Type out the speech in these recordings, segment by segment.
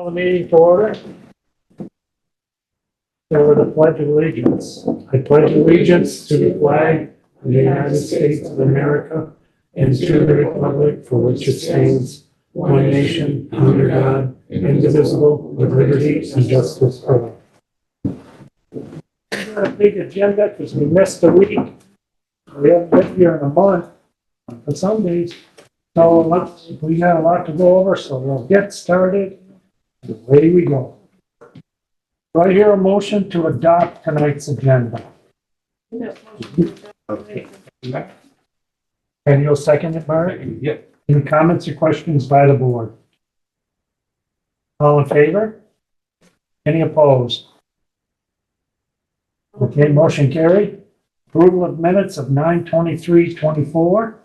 the meeting to order. For the Pledge of Allegiance. I pledge allegiance to the flag of the United States of America and to the republic for which it stands, one nation, under God, indivisible, with liberty and justice for all. We've got a big agenda because we missed a week. We haven't been here in a month for some days. So we got a lot to go over, so we'll get started. Away we go. Do I hear a motion to adopt tonight's agenda? And you'll second it, Mark? Yep. Any comments or questions by the board? All in favor? Any opposed? Okay, motion carried. Approval of minutes of 9/23/24.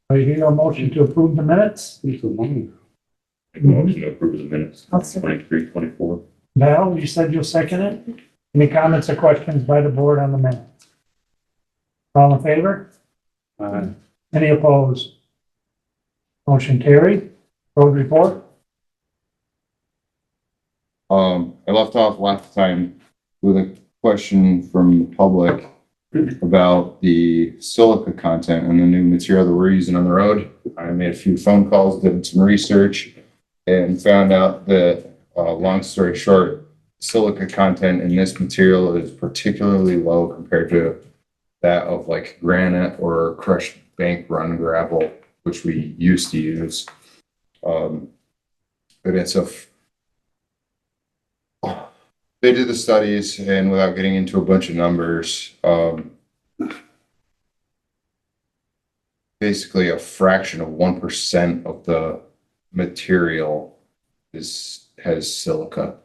Do I hear a motion to approve the minutes? Motion to approve the minutes, 23/24. Val, you said you'll second it? Any comments or questions by the board on the minutes? All in favor? Any opposed? Motion carried. Road report? I left off last time with a question from the public about the silica content and the new material that we're using on the road. I made a few phone calls, did some research, and found out that, long story short, silica content in this material is particularly low compared to that of like granite or crushed bank run gravel, which we used to use. But it's they did the studies, and without getting into a bunch of numbers, basically a fraction of 1% of the material has silica.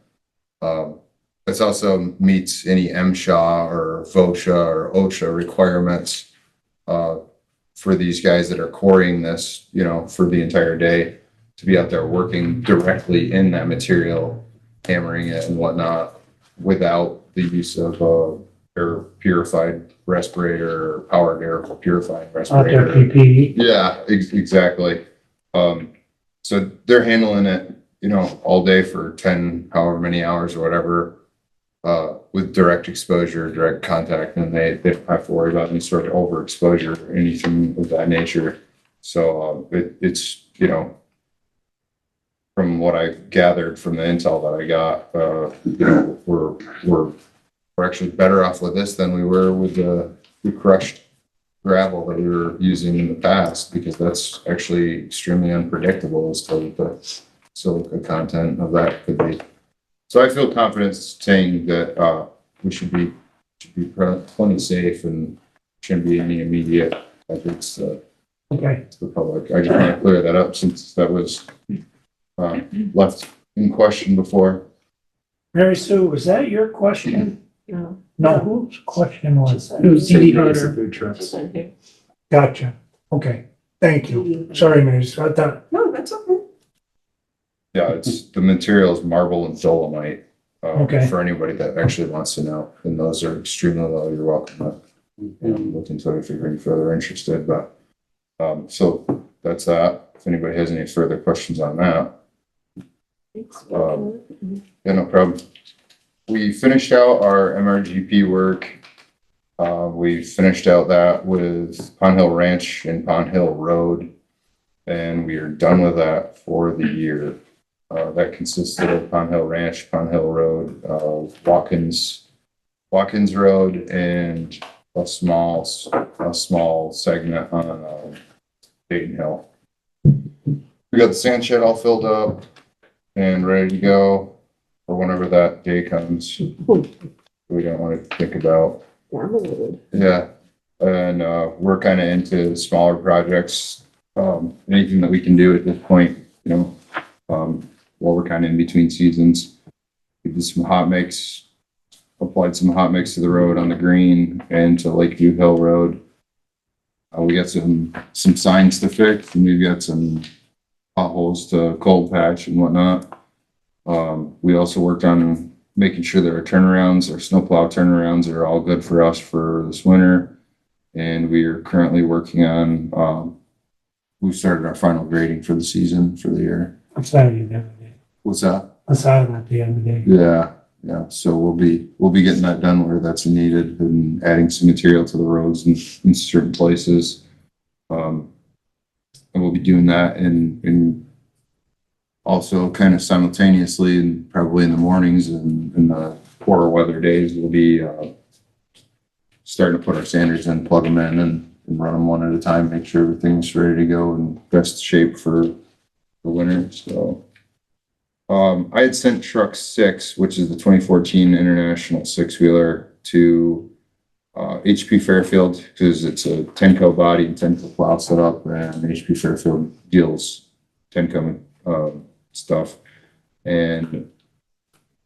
This also meets any MSHA or VOSHA or OSHA requirements for these guys that are quarrying this, for the entire day, to be out there working directly in that material, hammering it and whatnot, without the use of air purified respirator or powered air purifying respirator. Out there, PPE. Yeah, exactly. So they're handling it, all day for 10, however many hours or whatever, with direct exposure, direct contact, and they don't have to worry about any sort of overexposure or anything of that nature. So it's, from what I gathered from the intel that I got, we're actually better off with this than we were with the crushed gravel that we were using in the past, because that's actually extremely unpredictable as to what the silica content of that could be. So I feel confident saying that we should be plenty safe and shouldn't be any immediate efforts to the public. I just want to clear that up since that was left in question before. Mary Sue, was that your question? No. No, whose question was that? It was Dee Dee Gotcha. Okay. Thank you. Sorry, Mary Sue. I thought, No, that's okay. Yeah, it's the materials marble and dolomite. Okay. For anybody that actually wants to know, and those are extremely low. You're welcome to look into it if you're any further interested. But so that's that. If anybody has any further questions on that, yeah, no problem. We finished out our MRGP work. We finished out that with Pond Hill Ranch and Pond Hill Road, and we are done with that for the year. That consisted of Pond Hill Ranch, Pond Hill Road, Watkins Road, and a small segment on Dayton Hill. We got the sand shed all filled up and ready to go for whenever that day comes. We don't want to think about. Yeah, and we're kind of into smaller projects. Anything that we can do at this point, while we're kind of in between seasons. We did some hot mix, applied some hot mix to the road on the green and to Lakeview Hill Road. We got some signs to fix, and we've got some potholes to cold patch and whatnot. We also worked on making sure that our turnarounds, our snowplow turnarounds, are all good for us for this winter. And we are currently working on, we started our final grading for the season for the year. I saw you the other day. What's that? I saw that the other day. Yeah, so we'll be getting that done where that's needed and adding some material to the roads in certain places. And we'll be doing that in also kind of simultaneously and probably in the mornings and in the poorer weather days, we'll be starting to put our sanders in, plug them in and run them one at a time, make sure everything's ready to go in best shape for the winter. So I had sent truck 6, which is the 2014 International 6-wheeler, to HP Fairfield because it's a Tenco body and Tenco plow setup, and HP Fairfield deals Tenco stuff. And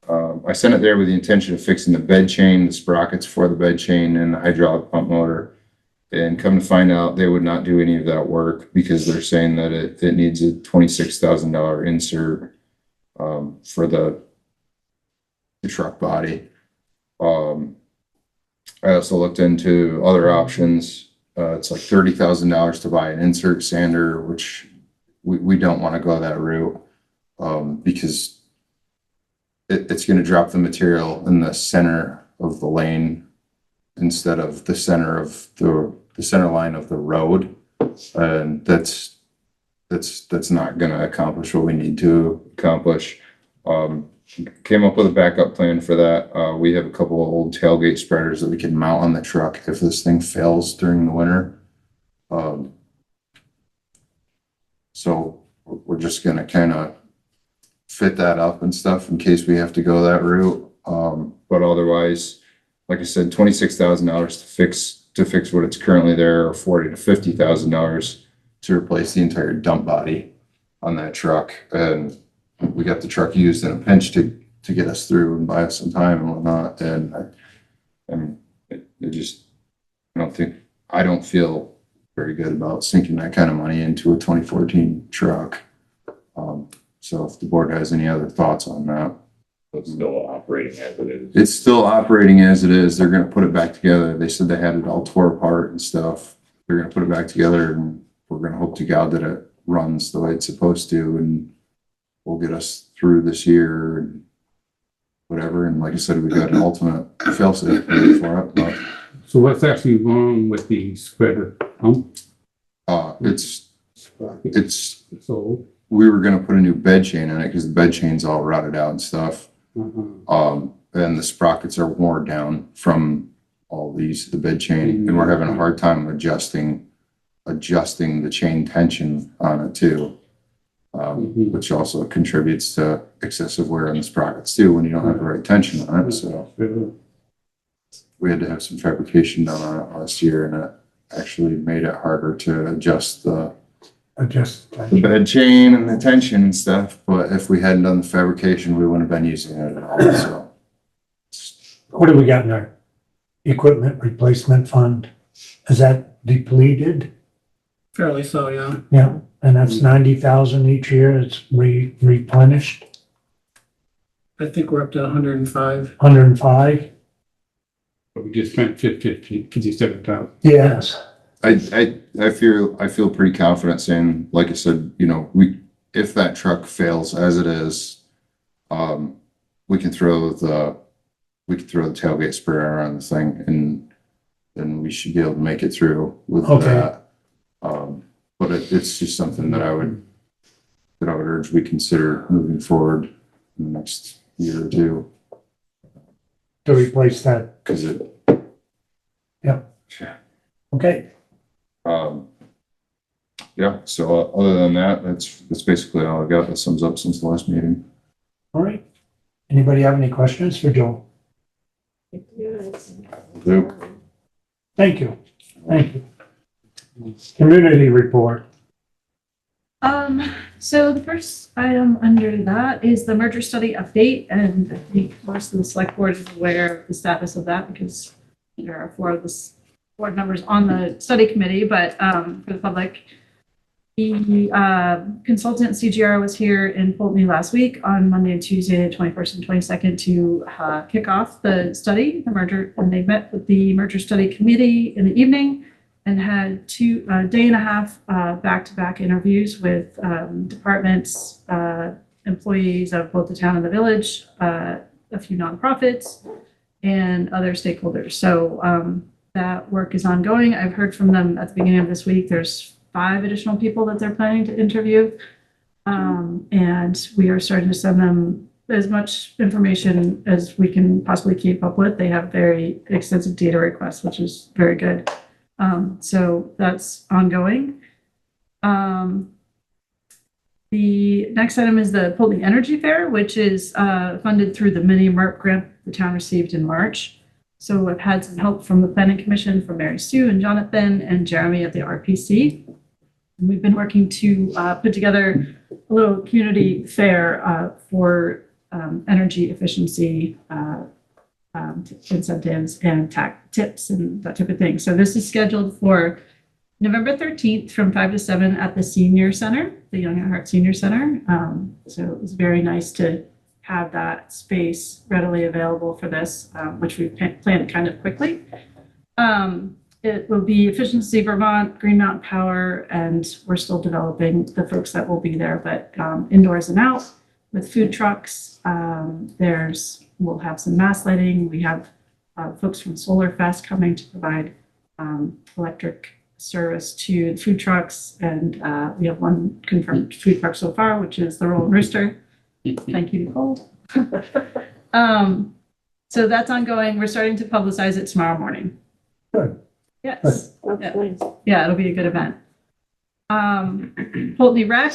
I sent it there with the intention of fixing the bed chain, the sprockets for the bed chain, and the hydraulic pump motor. And come to find out, they would not do any of that work because they're saying that it needs a $26,000 insert for the truck body. I also looked into other options. It's like $30,000 to buy an insert sander, which we don't want to go that route because it's going to drop the material in the center of the lane instead of the center of the center line of the road, and that's not going to accomplish what we need to accomplish. Came up with a backup plan for that. We have a couple of old tailgate spreaders that we can mount on the truck if this thing fails during the winter. So we're just going to kind of fit that up and stuff in case we have to go that route. But otherwise, like I said, $26,000 to fix what it's currently there, or $40,000 to $50,000 to replace the entire dump body on that truck. And we got the truck used in a pinch to get us through and buy us some time and whatnot. And I don't feel very good about sinking that kind of money into a 2014 truck. So if the board has any other thoughts on that. It's still operating as it is. It's still operating as it is. They're going to put it back together. They said they had it all tore apart and stuff. They're going to put it back together, and we're going to hope to God that it runs the way it's supposed to, and will get us through this year and whatever. And like I said, we got an ultimate fail-safe for it. But, So what's actually wrong with the spreader pump? it's So, we were going to put a new bed chain in it because the bed chain's all rotted out and stuff. And the sprockets are worn down from all the bed chain, and we're having a hard time adjusting the chain tension on it too, which also contributes to excessive wear on the sprockets too when you don't have the right tension on it. So we had to have some fabrication done on it last year, and it actually made it harder to adjust the bed chain and the tension and stuff. But if we hadn't done the fabrication, we wouldn't have been using it at all. So What do we got in our equipment replacement fund? Is that depleted? Fairly so, yeah. Yeah, and that's 90,000 each year. It's replenished, I think we're up to 105. 105. but we just spent 57,000. Yes. I feel pretty confident saying, like I said, if that truck fails as it is, we can throw the tailgate sprayer on the thing, and then we should be able to make it through with that. But it's just something that I would urge we consider moving forward in the next year or two. To replace that. Because it. Yep. Okay. Yeah. So other than that, that's basically all I got. That sums up since the last meeting. All right. Anybody have any questions for Joe? Luke. Thank you. Thank you. Community report. So the first item under that is the merger study update, and I think most of the select board is aware of the status of that because there are 4 of the board members on the study committee, but for the public, the consultant CGR was here in Poultney last week on Monday and Tuesday, the 21st and 22nd to kick off the study, the merger, and they met with the merger study committee in the evening. and had day and a half back-to-back interviews with departments, employees of both the town and the village, a few nonprofits, and other stakeholders. So that work is ongoing. I've heard from them at the beginning of this week. There's 5 additional people that they're planning to interview. And we are starting to send them as much information as we can possibly keep up with. They have very extensive data requests, which is very good. So that's ongoing. The next item is the Poultney Energy Fair, which is funded through the mini MERP grant the town received in March. So I've had some help from the Planning Commission, from Mary Sue and Jonathan and Jeremy at the RPC. And we've been working to put together a little community fair for energy efficiency incentives and tax tips and that type of thing. So this is scheduled for November 13th from 5 to 7 at the Senior Center, the Young at Heart Senior Center. So it was very nice to have that space readily available for this, which we planned kind of quickly. It will be Efficiency Vermont, Green Mountain Power, and we're still developing the folks that will be there, but indoors and out with food trucks. We'll have some mass lighting. We have folks from Solar Fest coming to provide electric service to food trucks, and we have one confirmed food truck so far, which is the Rolling Rooster. Thank you, Nicole. So that's ongoing. We're starting to publicize it tomorrow morning. Good. Yes. That's Yeah. nice. Yeah, it'll be a good event. Poultney Rec,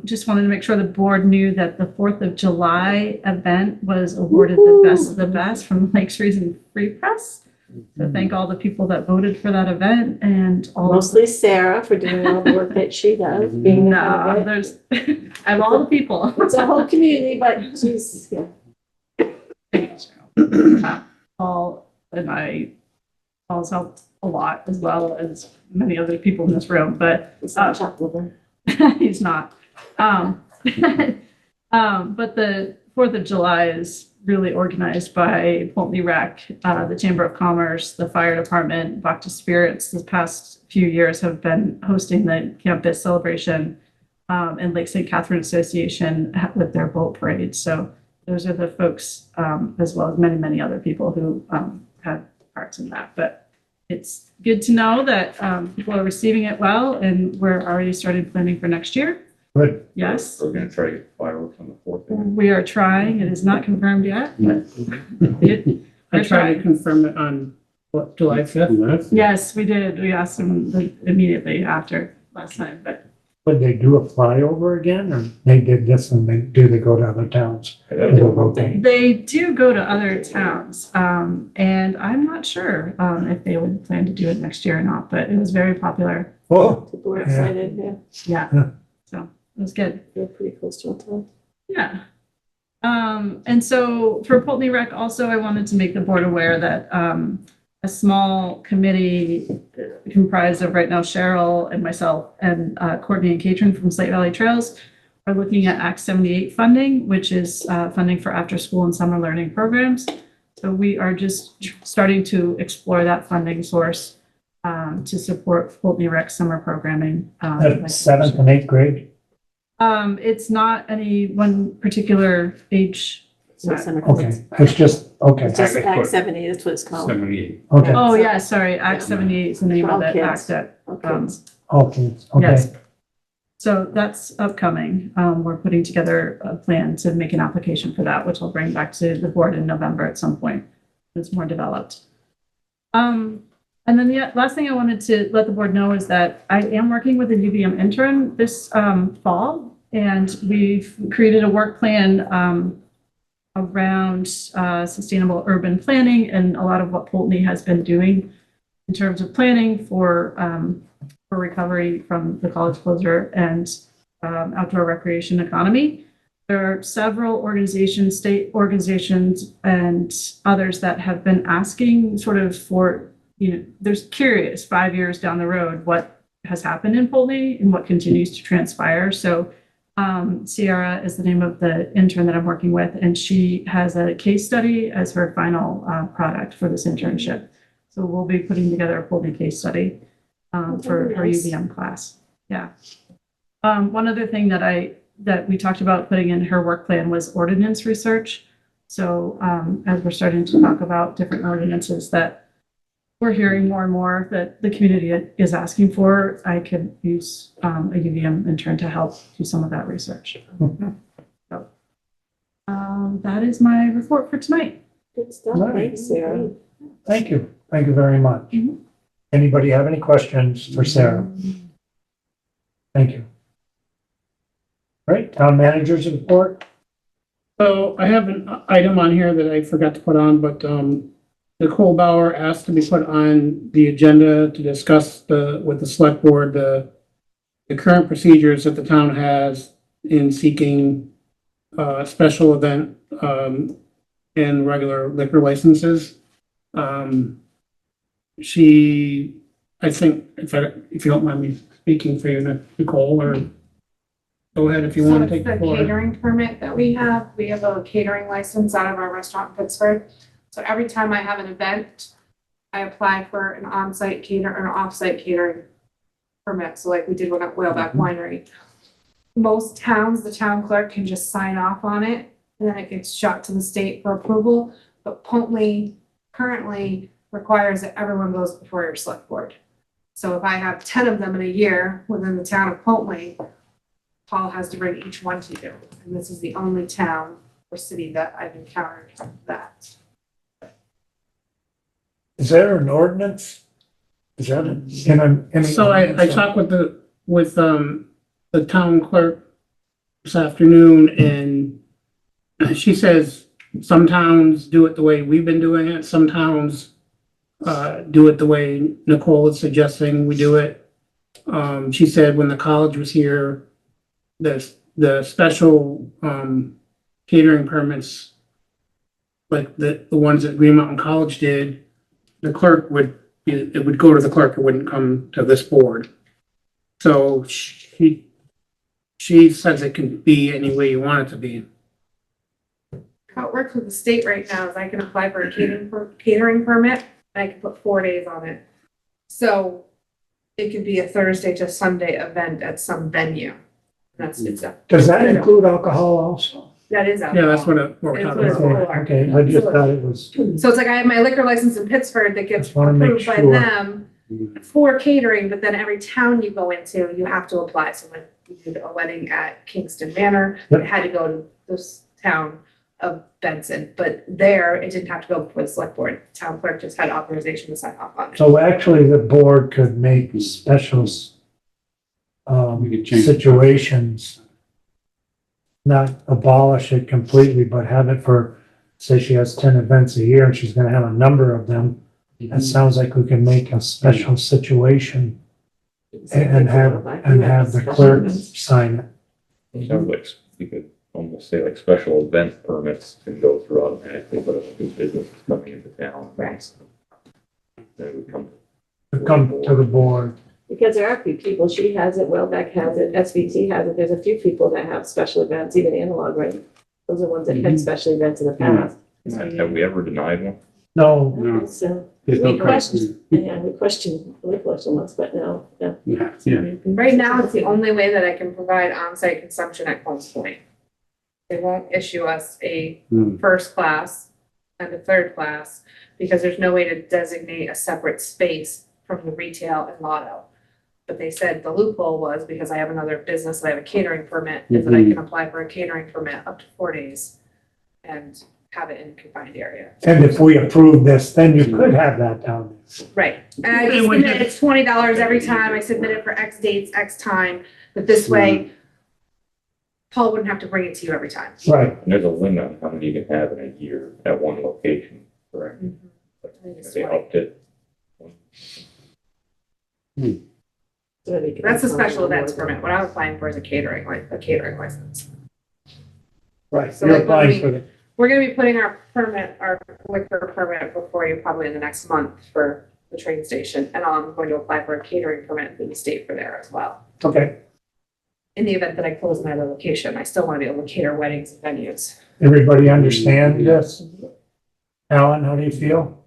just wanted to make sure the board knew that the 4th of July event was awarded the best of the best from Lakes Region Free Press. So thank all the people that voted for that event and all. Mostly Sarah for doing all the work that she does, being the head of it. There's, I have all the people. It's a whole community, but she's, yeah. Paul and Paul's helped a lot, as well as many other people in this room, but It's not chopped liver. he's not. But the 4th of July is really organized by Poultney Rec, the Chamber of Commerce, the Fire Department, Bacchus Spirits. The past few years have been hosting the campus celebration, and Lake St. Catherine Association with their boat parade. So those are the folks, as well as many, many other people who have parts in that. But it's good to know that people are receiving it well, and we're already starting planning for next year. Good. Yes, We're gonna try to get fireworks on the 4th. we are trying. It is not confirmed yet, but I we're tried to trying. confirm it on, what, July 5th? Yes, we did. We asked them immediately after last time, but Would they do a flyover again, or they did this and do they go to other towns? they do go to other towns. And I'm not sure if they would plan to do it next year or not, but it was very popular. Oh, People were excited, yeah. Yeah, so it was good. They're pretty close to a ton. Yeah. And so for Poultney Rec, also, I wanted to make the board aware that a small committee comprised of right now Cheryl and myself and Courtney and Katrin from Slate Valley Trails are looking at Act 78 funding, which is funding for after school and summer learning programs. So we are just starting to explore that funding source to support Poultney Rec summer programming. Seventh and eighth grade? It's not any one particular age. So summer Okay, kids. it's just, okay, It's just Act 70, that's what it's called. 78. okay, Oh, yeah, sorry, Act 78 is the name of that act that, Okay. okay, okay. yes. So that's upcoming. We're putting together a plan to make an application for that, which I'll bring back to the board in November at some point. It's more developed. And then the last thing I wanted to let the board know is that I am working with a UVM intern this fall, and we've created a work plan around sustainable urban planning and a lot of what Poultney has been doing in terms of planning for recovery from the college closure and outdoor recreation economy. There are several organizations, state organizations, and others that have been asking sort of for, there's curious 5 years down the road what has happened in Poultney and what continues to transpire. So Sierra is the name of the intern that I'm working with, and she has a case study as her final product for this internship. So we'll be putting together a Poultney case study for her Nice. UVM class. Yeah. One other thing that we talked about putting in her work plan was ordinance research. So as we're starting to talk about different ordinances that we're hearing more and more that the community is asking for, I could use a UVM intern to help do some of that research. So that is my report for tonight. Good stuff. Nice. Thanks, Sarah. Thank you. Thank you very much. Mhm. Anybody have any questions for Sarah? Thank you. Great. Town manager's report. So I have an item on here that I forgot to put on, but Nicole Bauer asked to be put on the agenda to discuss with the select board, the current procedures that the town has in seeking special event and regular liquor licenses. I think, if you don't mind me speaking for you, Nicole, or go ahead if you want to take the So floor. it's the catering permit that we have a catering license out of our restaurant in Pittsburgh. So every time I have an event, I apply for an on-site cater or an off-site catering permit. So like we did one at Whaleback Winery. Most towns, the town clerk can just sign off on it and then it gets shot to the state for approval. But Poultney currently requires that everyone goes before your select board. So if I have 10 of them in a year within the town of Poultney, Paul has to bring each one to you. And this is the only town or city that I've encountered that. Is there an ordinance? Is that in any? So I talked with the town clerk this afternoon, and she says some towns do it the way we've been doing it. Some towns do it the way Nicole is suggesting we do it. She said when the college was here, the special catering permits, like the ones that Green Mountain College did, the clerk it would go to the clerk, it wouldn't come to this board. So she says it can be any way you want it to be. How it works with the state right now is I can apply for a catering permit and I can put 4 days on it. So it could be a Thursday to Sunday event at some venue. Does Does that include alcohol also? That is Yeah, that's alcohol. what we're It's talking what it's about. for. Okay, I just thought it was, So it's like I have my liquor license in Pittsburgh that gets Just wanna make approved by sure. them for catering, but then every town you go into, you have to apply. So when we did a wedding at Kingston Manor, Yep. it had to go to this town of Benson, but there, it didn't have to go before the select board. The town clerk just had authorization to sign off on it. so actually the board could make specials We could change it. situations, not abolish it completely, but have it for, say she has 10 events a year and she's gonna have a number of them. That sounds like we can make a special situation and have the clerk sign it. Sounds like you could almost say like special event permits can go through automatically, but if a new business is coming into town. Right. Then it would come. To come to the board. Because there are a few people, she has it, Wellbeck has it, SVT has it, there's a few people that have special events, even Analog, right? Those are ones that had special events in the past. Have we ever denied one? No, No. So, There's no we questioned, question. yeah, we questioned once, but no, no. Yeah. Right now, it's the only way that I can provide on-site consumption at Combs Point. They won't issue us a Hmm. first class and a third class because there's no way to designate a separate space from the retail and lotto. But they said the loophole was because I have another business that I have a catering permit, is that I can apply for a catering permit up to 4 days and have it in a confined area. and if we approve this, then you could have that down there. Right, and I just And when submit, it's $20 every time, I submit it for X dates, X time, but this way Paul wouldn't have to bring it to you every time. Right, And there's a limit on how many you can have in a year at one location, correct? I think it's They 20. upped it. So they can- That's a special events permit, what I'm applying for is a catering license. right. So You're like when applying we- for the, We're gonna be putting our liquor permit before you probably in the next month for the train station, and I'm going to apply for a catering permit through the state for there as well. okay. In the event that I close my other location, I still wanna be able to cater weddings and venues. Everybody understand this? Alan, how do you feel?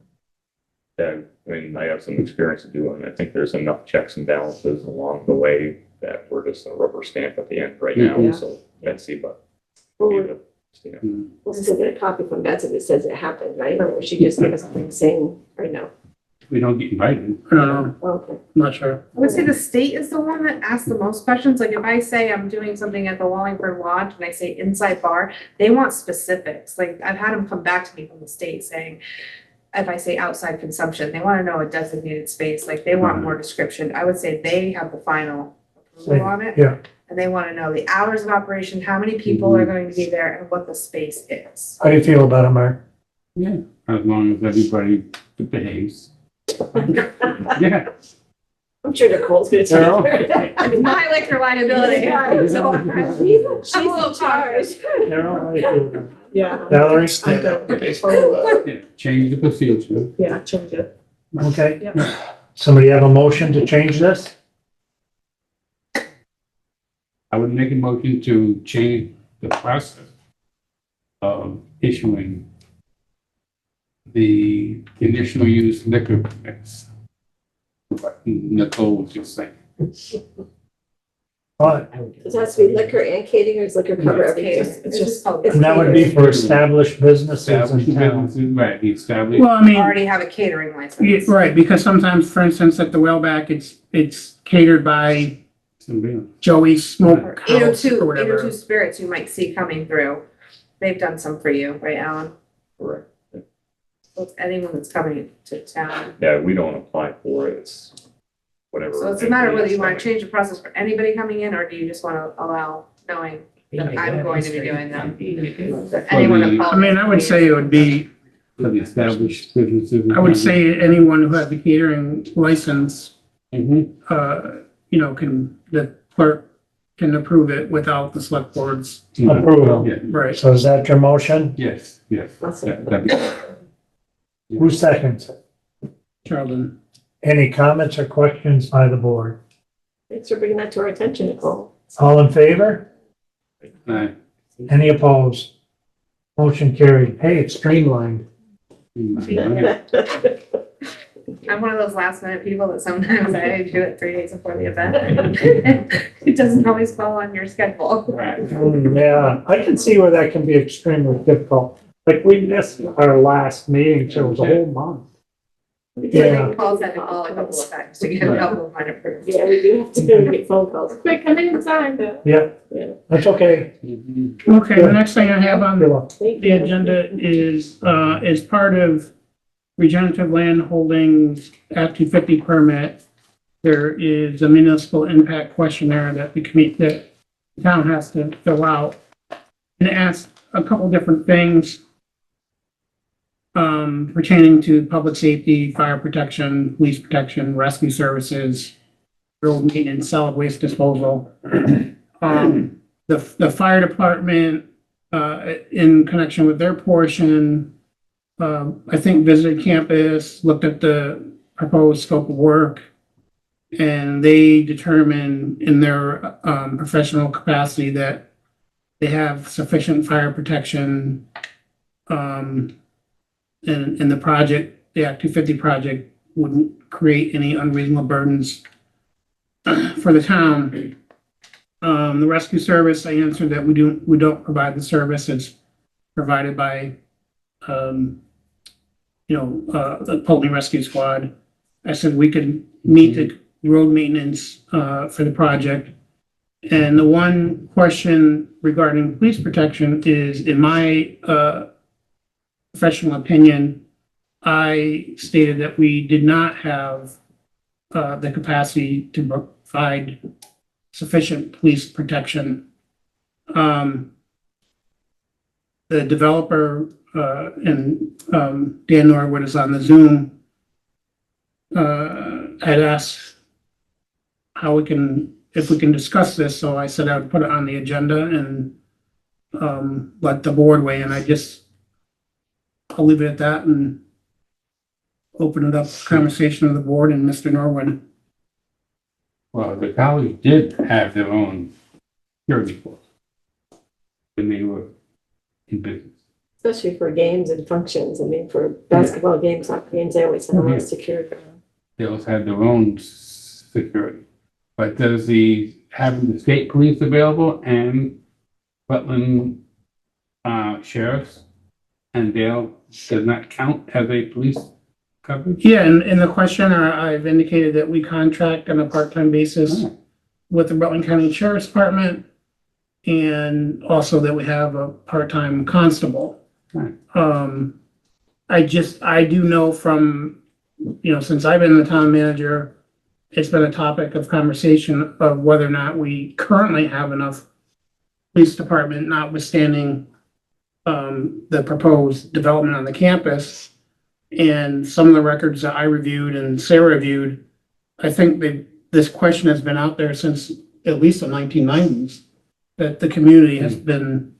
Yeah, I mean, I have some experience doing it. I think there's enough checks and balances along the way that we're just a rubber stamp at the end right Yeah. now, so let's see, but. We'll still get a copy from Betsy that says it happened, right? Or she just gave us something saying right now. We don't get invited. I don't know, Okay. I'm not sure. I would say the state is the one that asks the most questions. Like if I say I'm doing something at the Wallingford Lodge and I say inside bar, they want specifics. Like I've had them come back to me from the state saying, if I say outside consumption, they want to know a designated space. Like they want more description. I would say they have the final approval on it. Yeah. And they want to know the hours of operation, how many people are going to be there and what the space is. How do you feel about it, Mark? Yeah, as long as everybody behaves. Yeah. I'm sure Nicole's gonna They're tell okay. her. My liquor liability. Yeah, so she's I'm a little in charge. They're all right. Yeah. Valerie? I'm good. Yeah, change the procedure. Yeah, change it. Okay. Yep. Somebody have a motion to change this? I would make a motion to change the process of issuing the conditional use liquor permits. What Nicole was just saying. What? Does it have to be liquor and catering, or does liquor cover everything? It's just. And that would be for established businesses Established in town. businesses, right, the established. Well, I mean, Already have a catering yeah, license. right, because sometimes, for instance, at the Wellback, it's catered by Joey's Or Smokehouse 802, or whatever. 802 spirits you might see coming through. They've done some for you, right, Alan? Correct. So it's anyone that's coming to town. Yeah, we don't apply for it, it's whatever. So it's a matter of whether you want to change the process for anybody coming in, or do you just want to allow knowing that I'm going to be doing them? That anyone For the- involved- I mean, I would say it would be, For the established businesses. I would say anyone who has a catering license, Mhm. the clerk can approve it without the select board's, Approval. Yeah, right? So is that your motion? yes, yes. Awesome. That'd be- Who seconds it? Sheldon. Any comments or questions by the board? Thanks for bringing that to our attention, Nicole. All in favor? Aye. Any opposed? Motion carried. Hey, it's streamlined. I'm one of those last minute people that sometimes I do it 3 days before the event. It doesn't always fall on your schedule. Yeah, I can see where that can be extremely difficult. Like we missed our last meeting, so it was a whole month. Yeah. Calls had to call a couple of times to get a couple of mine approved. Yeah, we do have to make phone calls. Quick, come in time. Yeah, that's okay. Mhm. Okay, the next thing I have on Thank the agenda is part of Regenerative Land Holdings Act 250 permit. There is a municipal impact questionnaire that the town has to fill out. And it asks a couple different things pertaining to public safety, fire protection, police protection, rescue services, road maintenance, solid waste disposal. The fire department, in connection with their portion, I think visited campus, looked at the proposed scope of work, and they determined in their professional capacity that they have sufficient fire protection. And the project, the Act 250 project wouldn't create any unreasonable burdens for the town. The rescue service, I answered that we don't provide the service. It's provided by the Poultney Rescue Squad. I said we could meet the road maintenance for the project. And the one question regarding police protection is, in my professional opinion, I stated that we did not have the capacity to provide sufficient police protection. The developer and Dan Norwood is on the Zoom, had asked if we can discuss this, so I said I would put it on the agenda and let the board weigh in. I'll leave it at that and open it up to conversation of the board and Mr. Norwood. Well, the college did have their own security force when they were in business. Especially for games and functions. I mean, for basketball games, soccer games, they always have a lot of security. They also have their own security. But does having the state police available and Rutland sheriffs and Dale does not count as a police coverage? Yeah, and in the questionnaire, I've indicated that we contract on a part-time basis Oh. with the Rutland County Sheriff's Department, and also that we have a part-time constable. Right. I do know from, since I've been the town manager, it's been a topic of conversation of whether or not we currently have enough police department, notwithstanding the proposed development on the campus. And some of the records that I reviewed and Sarah reviewed, I think that this question has been out there since at least the 1990s, that the community has been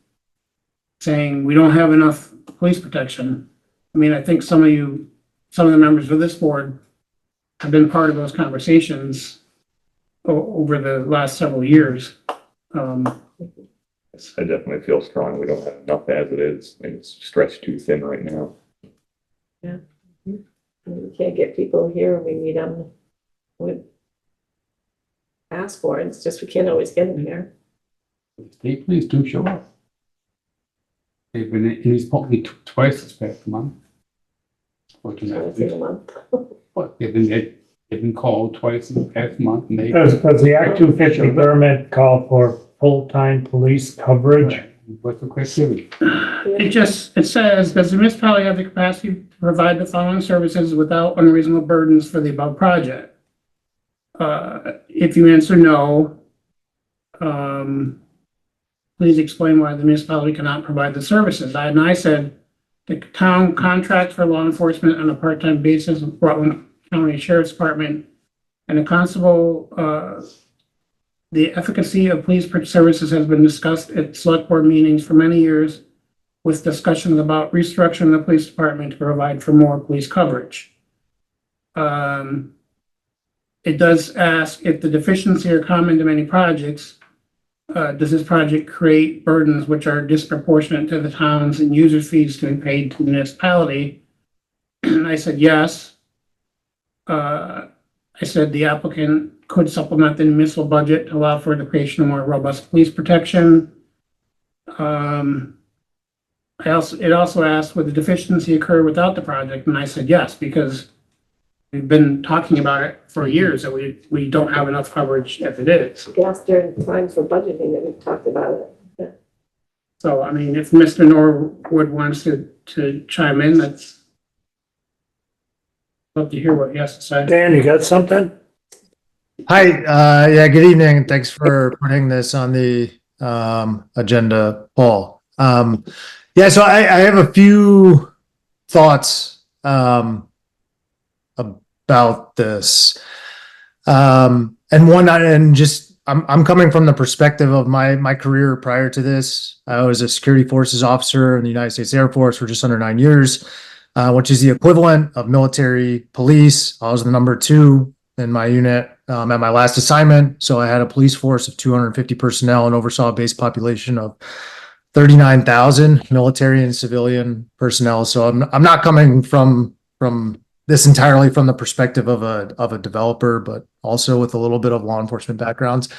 saying, we don't have enough police protection. I mean, I think some of the members of this board have been part of those conversations over the last several years. I definitely feel strong. We don't have enough as it is, and it's stretched too thin right now. We can't get people here when we need them. We ask for it. It's just we can't always get them here. State police do show up. They've been in East Poultney twice this past month. Once in a Fortunately, month. but they've been called twice in the past month, and they. Does the Act 250 permit call for full-time police coverage? What's the criteria? It says, does the municipality have the capacity to provide the following services without unreasonable burdens for the above project? If you answer no, please explain why the municipality cannot provide the services. I said, the town contracts for law enforcement on a part-time basis with Rutland County Sheriff's Department and a constable. The efficacy of police services has been discussed at select board meetings for many years, with discussions about restructuring the police department to provide for more police coverage. It does ask if the deficiency are common to many projects. Does this project create burdens which are disproportionate to the towns and user fees to be paid to the municipality? And I said yes. I said the applicant could supplement the municipal budget to allow for the creation of more robust police protection. It also asked, would the deficiency occur without the project? And I said yes, because we've been talking about it for years that we don't have enough coverage as it is. Yes, during times for budgeting that we've talked about it. So, I mean, if Mr. Norwood wants to chime in, that's love to hear what he has to say. Dan, you got something? Hi, yeah, good evening, and thanks for putting this on the agenda, Paul. Yeah, so I have a few thoughts about this. And I'm coming from the perspective of my career prior to this. I was a security forces officer in the United States Air Force for just under 9 years, which is the equivalent of military police. I was the number 2 in my unit at my last assignment. So I had a police force of 250 personnel and oversaw a base population of 39,000 military and civilian personnel. So I'm not coming from this entirely from the perspective of a developer, but also with a little bit of law enforcement backgrounds.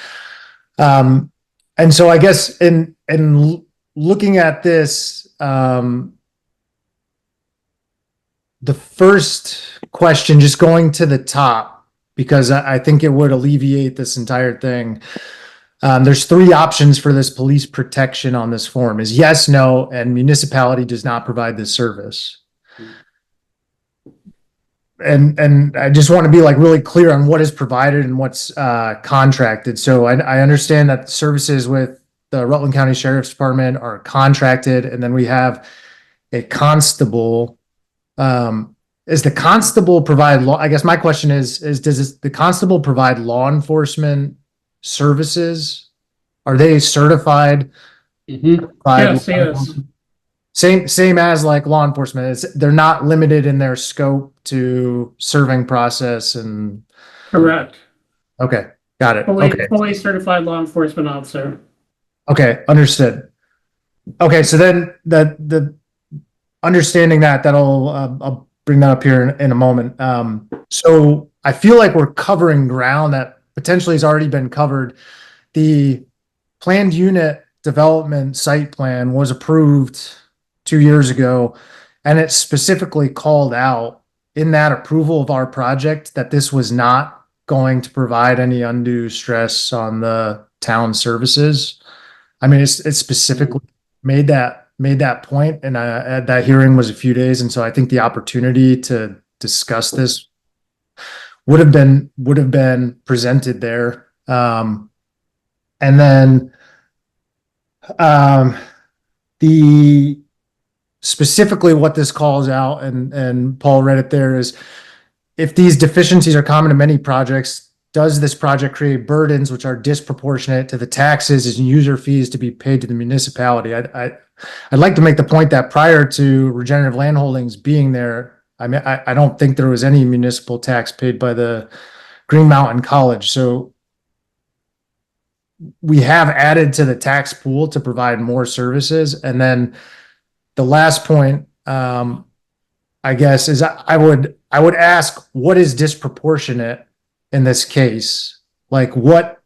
And so I guess in looking at this, the first question, just going to the top, because I think it would alleviate this entire thing. There's 3 options for this police protection on this form: is yes, no, and municipality does not provide this service. And I just want to be really clear on what is provided and what's contracted. So I understand that the services with the Rutland County Sheriff's Department are contracted, and then we have a constable. Is the constable provide law? I guess my question is does the constable provide law enforcement services? Are they certified? Yes, yes. Same as law enforcement. They're not limited in their scope to serving process and. Correct. Okay, got it. Okay. Fully certified law enforcement officer. Okay, understood. Okay, so then the understanding that'll, I'll bring that up here in a moment. So I feel like we're covering ground that potentially has already been covered. The planned unit development site plan was approved 2 years ago, and it specifically called out in that approval of our project that this was not going to provide any undue stress on the town services. I mean, it specifically made that point, and that hearing was a few days, and so I think the opportunity to discuss this would have been presented there. And then the specifically what this calls out, and Paul read it there, is if these deficiencies are common to many projects, does this project create burdens which are disproportionate to the taxes and user fees to be paid to the municipality? I'd like to make the point that prior to Regenerative Land Holdings being there, I mean, I don't think there was any municipal tax paid by the Green Mountain College. So we have added to the tax pool to provide more services. And then the last point, I guess, is I would ask, what is disproportionate in this case? Like what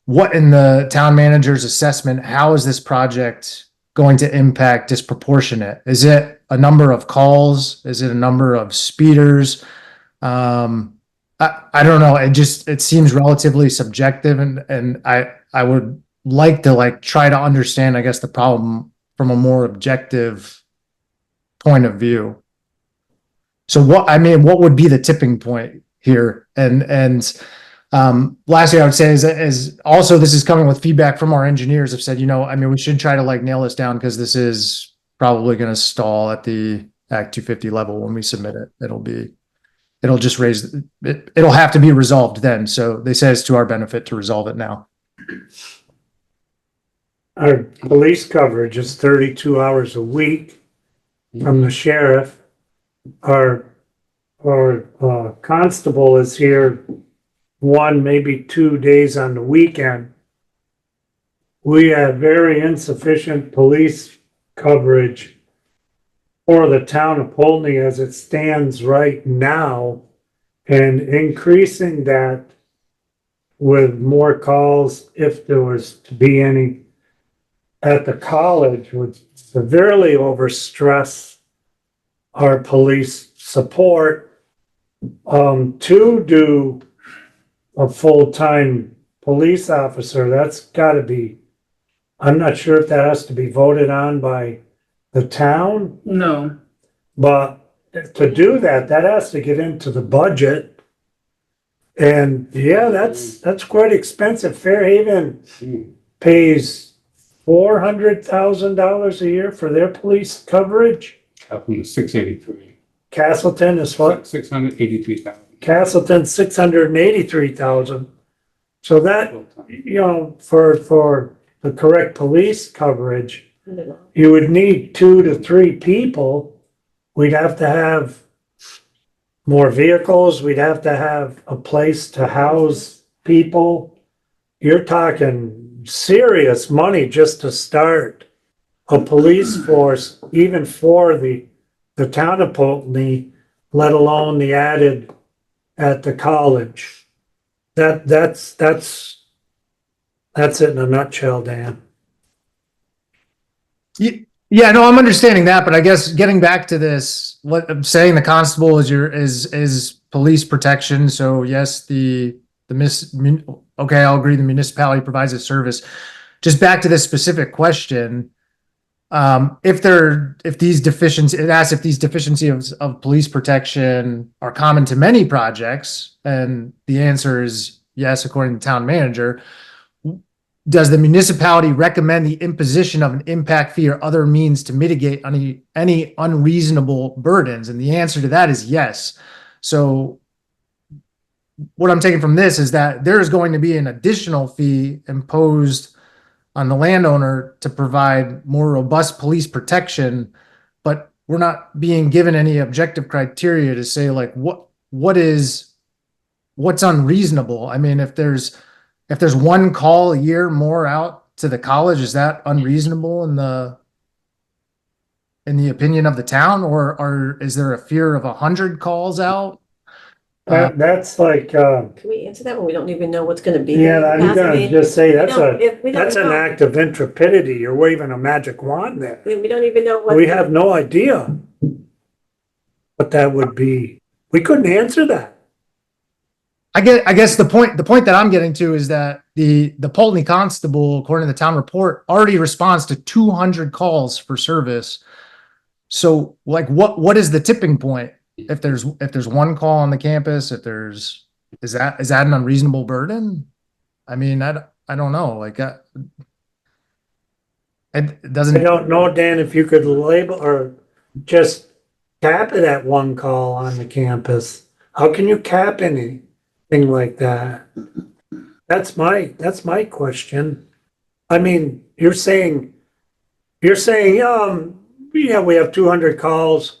in the town manager's assessment, how is this project going to impact disproportionate? Is it a number of calls? Is it a number of speeders? I don't know. It seems relatively subjective, and I would like to try to understand, I guess, the problem from a more objective point of view. So what would be the tipping point here? And lastly, I would say is also, this is coming with feedback from our engineers have said, we should try to nail this down, because this is probably going to stall at the Act 250 level when we submit it. It'll just raise it. It'll have to be resolved then. So they say it's to our benefit to resolve it now. Our police coverage is 32 hours a week from the sheriff. Our constable is here 1, maybe 2 days on the weekend. We have very insufficient police coverage for the town of Poultney as it stands right now, and increasing that with more calls, if there was to be any at the college, would severely overstress our police support. To do a full-time police officer, that's got to be, I'm not sure if that has to be voted on by the town, No, but to do that has to get into the budget. And yeah, that's quite expensive. Fairhaven pays $400,000 a year for their police coverage. Up from the 683. Castleton is what? 683,000. Castleton, 683,000. So that, for the correct police coverage, you would need 2 to 3 people. We'd have to have more vehicles. We'd have to have a place to house people. You're talking serious money just to start a police force, even for the town of Poultney, let alone the added at the college. That's it in a nutshell, Dan. Yeah, no, I'm understanding that, but I guess getting back to this, what I'm saying, the constable is police protection. So yes, okay, I'll agree. The municipality provides a service. Just back to this specific question, if these deficiencies of police protection are common to many projects, and the answer is yes, according to the town manager, does the municipality recommend the imposition of an impact fee or other means to mitigate any unreasonable burdens? And the answer to that is yes. So what I'm taking from this is that there is going to be an additional fee imposed on the landowner to provide more robust police protection, but we're not being given any objective criteria to say what's unreasonable. I mean, if there's one call a year more out to the college, is that unreasonable in in the opinion of the town, or is there a fear of 100 calls out? That's like, Can we answer that when we don't even know what's gonna be? yeah, there? I'm Because, I gonna mean, just say we that's don't- if we don't that's an know- act of intrepidity. You're waving a magic wand there. We don't even know what. We have no idea what that would be. We couldn't answer that. I guess the point that I'm getting to is that the Poultney Constable, according to the town report, already responds to 200 calls for service. So like what is the tipping point? If there's one call on the campus, is that an unreasonable burden? I mean, I don't know, like it doesn't. I don't know, Dan, if you could label or just cap it at one call on the campus. How can you cap anything like that? That's my question. I mean, you're saying, yeah, we have 200 calls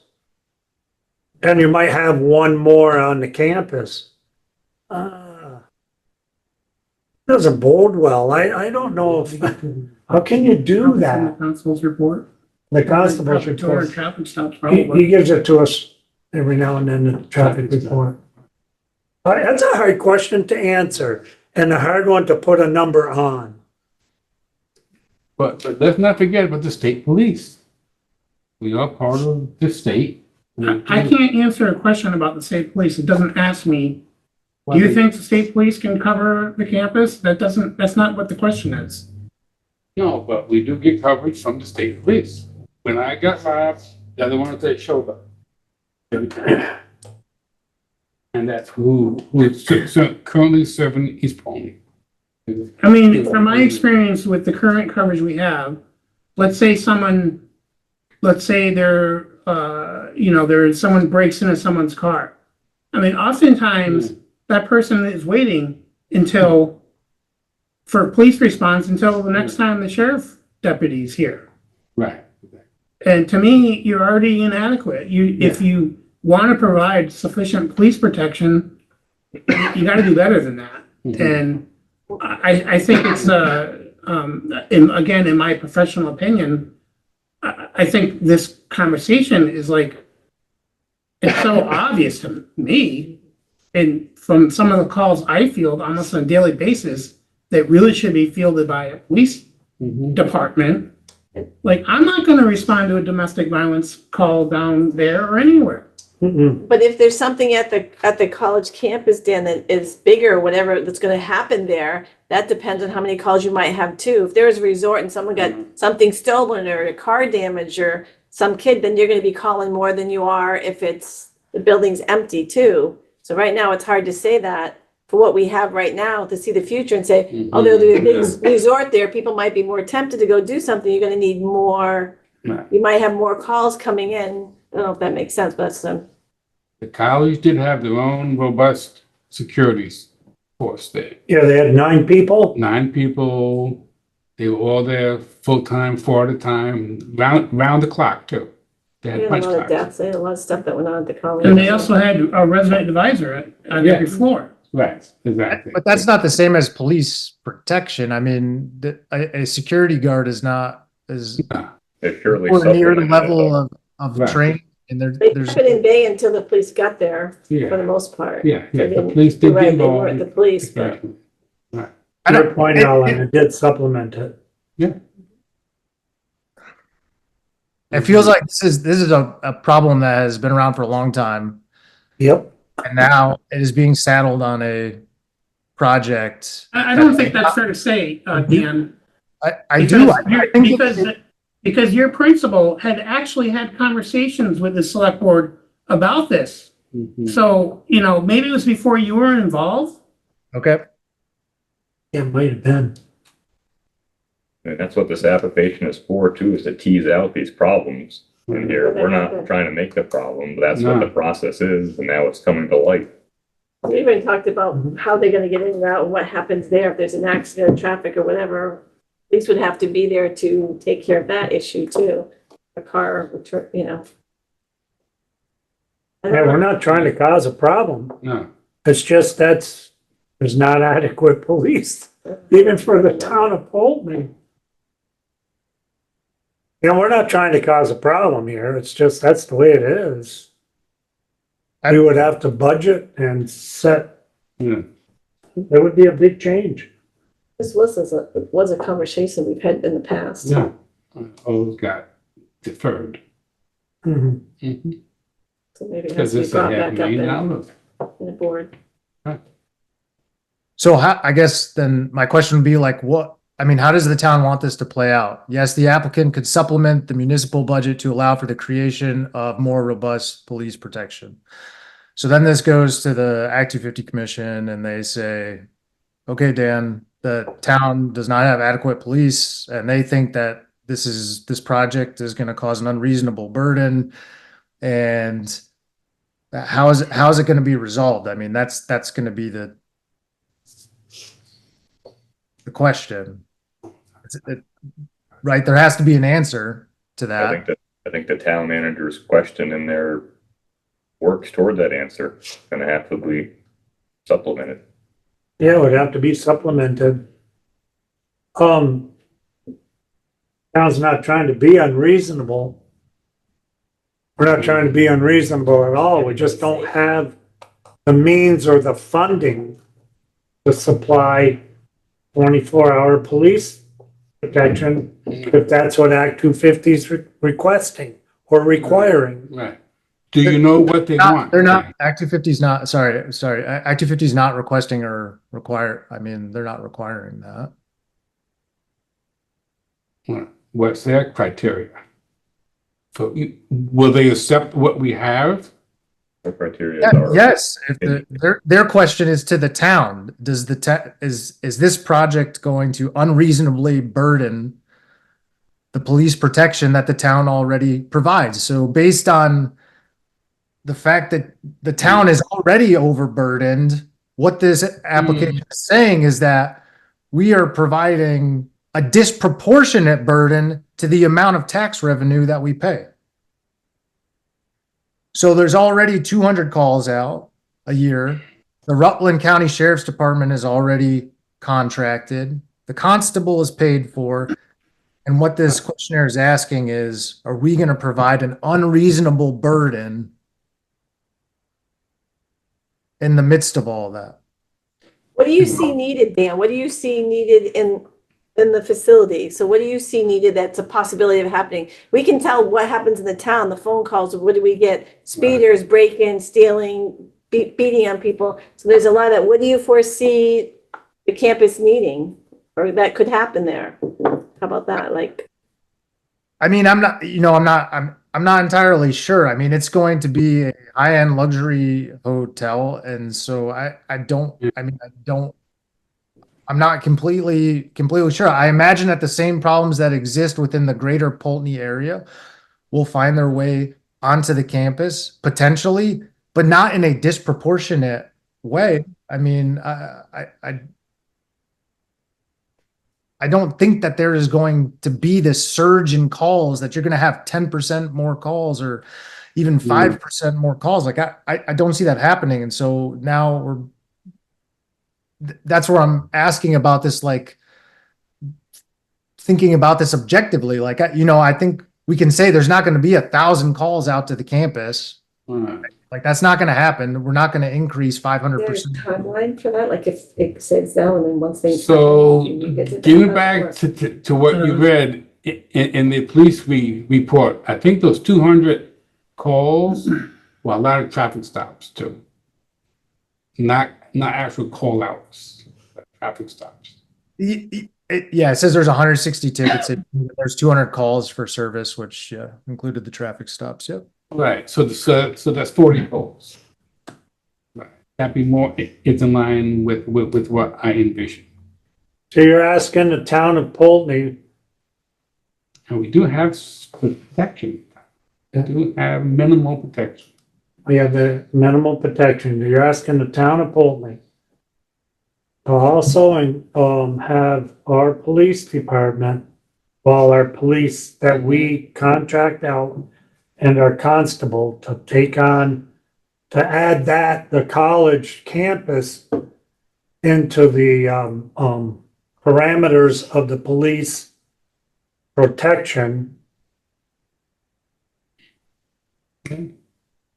and you might have one more on the campus. Doesn't bode well. I don't know if, how can you do From the that? constable's report. The constable's Probably report. 200 traffic stops, He probably. gives it to us every now and then, the traffic report. That's a hard question to answer and a hard one to put a number on. But let's not forget about the state police. We are part of the state. I can't answer a question about the state police. It doesn't ask me, do you think the state police can cover the campus? That's not what the question is. No, but we do get coverage from the state police. When I got robbed, they're the ones that showed up. And that's who is currently serving East Poultney. I mean, from my experience with the current coverage we have, let's say someone breaks into someone's car. I mean, oftentimes that person is waiting for police response until the next time the sheriff deputy's here. Right. And to me, you're already inadequate. If you want to provide sufficient police protection, you got to do better than that. And I think it's again, in my professional opinion, I think this conversation is like, it's so obvious to me, and from some of the calls I field almost on a daily basis, that really should be fielded by a police department. Like, I'm not going to respond to a domestic violence call down there or anywhere. But if there's something at the college campus, Dan, that is bigger or whatever that's gonna happen there, that depends on how many calls you might have too. If there's a resort and someone got something stolen or a car damage or some kid, then you're gonna be calling more than you are if the building's empty too. So right now, it's hard to say that for what we have right now, to see the future and say, oh, there'll be a big resort there, people might be more tempted to go do something, you're gonna need more, you might have more calls coming in. I don't know if that makes sense, but that's The college did have their own robust security force there. Yeah, they had 9 people. 9 people. They were all there full-time, 4 at a time, round the clock too. They we had had a punch lot of cards. deaths, they had a lot of stuff that went on at the college. And they also had a resident advisor on every floor. Right, exactly. But that's not the same as police protection. I mean, a security guard is not as It's surely or near the supplemented, level of Right. training. And They there's kept it in bay until the police got there, for Yeah, the most part. yeah, They the didn't- police You're did right, get they weren't the involved. police, but Exactly. Right. I don't- Your point, Alan, it did supplement it. It feels like this is a problem that has been around for a long time, Yep. and now it is being saddled on a project. I don't think that's fair to say, Dan. I do. Because your principal had actually had conversations with the select board about this. So, maybe it was before you were involved. Okay. It might have been. And that's what this application is for too, is to tease out these problems. And here, we're not trying to make the problem, but that's what No. the process is, and now it's coming to light. we even talked about how they're gonna get in and out, and what happens there if there's an accident in traffic or whatever. Police would have to be there to take care of that issue too. A car, I Yeah, don't we're know. not trying to cause a problem. No, It's just there's not adequate police, even for the town of Poultney. You know, we're not trying to cause a problem here. It's just, that's the way it is. We would have to budget and set, Yeah. there would be a big change. This was a conversation we've had in the past. Yeah. All got deferred. Mhm. Mhm. So maybe it Because has to be it's a brought half back up million in dollars. the board. So how, I guess then my question would be like, what, I mean, how does the town want this to play out? Yes, the applicant could supplement the municipal budget to allow for the creation of more robust police protection. So then this goes to the Act 250 Commission and they say, okay, Dan, the town does not have adequate police and they think that this project is going to cause an unreasonable burden. And how is it going to be resolved? I mean, that's going to be the question. Right? There has to be an answer to that. I think the town manager's question in there works toward that answer. It's gonna have to be supplemented. Yeah, it would have to be supplemented. Town's not trying to be unreasonable. We're not trying to be unreasonable at all. We just don't have the means or the funding to supply 24-hour police protection, if that's what Act 250 is requesting or requiring. Right. Do you know what they want? They're not, Act 250 is not, sorry, Act 250 is not requesting or require, I mean, they're not requiring that. What's their criteria? So will they accept what we have? The criteria Yeah, are. yes, if their question is to the town, does is this project going to unreasonably burden the police protection that the town already provides? So based on the fact that the town is already overburdened, what this application is saying is that we are providing a disproportionate burden to the amount of tax revenue that we pay. So there's already 200 calls out a year. The Rutland County Sheriff's Department is already contracted. The constable is paid for. And what this questionnaire is asking is, are we going to provide an unreasonable burden in the midst of all that? What do you see needed, Dan? What do you see needed in the facility? So what do you see needed that's a possibility of happening? We can tell what happens in the town, the phone calls, what do we get? Speeders, break-in, stealing, beating on people. So there's a lot of, what do you foresee the campus needing or that could happen there? How about that? Like, I mean, I'm not entirely sure. I mean, it's going to be a high-end luxury hotel. And so I'm not completely sure. I imagine that the same problems that exist within the greater Poultney area will find their way onto the campus potentially, but not in a disproportionate way. I mean, I don't think that there is going to be this surge in calls that you're going to have 10% more calls or even 5% more calls. Like I don't see that happening. And so now that's where I'm asking about this, like thinking about this objectively. Like, I think we can say there's not going to be 1,000 calls out to the campus. Like that's not going to happen. We're not going to increase 500%. there's a timeline for that, like if it sits down and then once they. So getting back to what you read in the police report, I think those 200 calls were a lot of traffic stops too. Not actual call outs, but traffic stops. Yeah, it says there's 160 tickets. There's 200 calls for service, which included the traffic stops. Yep. Right. So that's 40 calls. Right. That'd be more. It's in line with what I envision. So you're asking the town of Poultney, And we do have protection. We do have minimal protection. we have the minimal protection. You're asking the town of Poultney to also have our police department, while our police that we contract out and our constable to take on, to add the college campus into the parameters of the police protection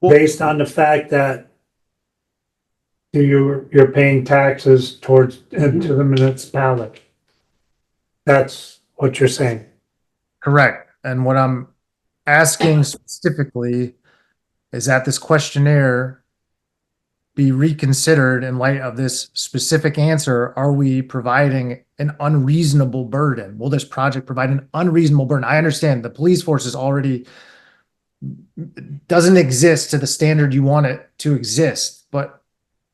based on the fact that you're paying taxes into the municipality. That's what you're saying. Correct. And what I'm asking specifically is that this questionnaire be reconsidered in light of this specific answer. Are we providing an unreasonable burden? Will this project provide an unreasonable burden? I understand the police force is already doesn't exist to the standard you want it to exist, but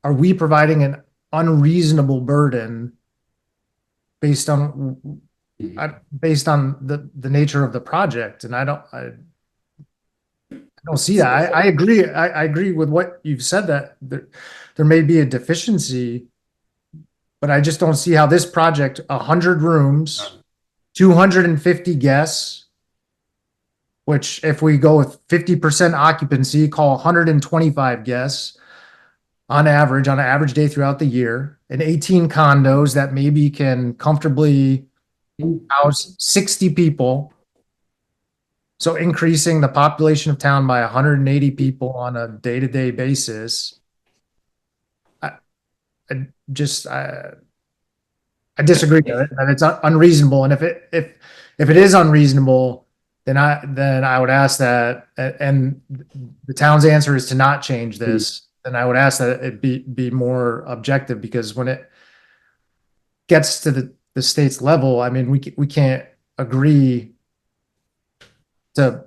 are we providing an unreasonable burden based on the nature of the project? And I don't see that. I agree. I agree with what you've said, that there may be a deficiency, but I just don't see how this project, 100 rooms, 250 guests, which if we go with 50% occupancy, call 125 guests on an average day throughout the year, and 18 condos that maybe can comfortably house 60 people. So increasing the population of town by 180 people on a day-to-day basis. I disagree with it, that it's unreasonable. And if it is unreasonable, then I would ask that, and the town's answer is to not change this, then I would ask that it be more objective, because when it gets to the state's level, I mean, we can't agree to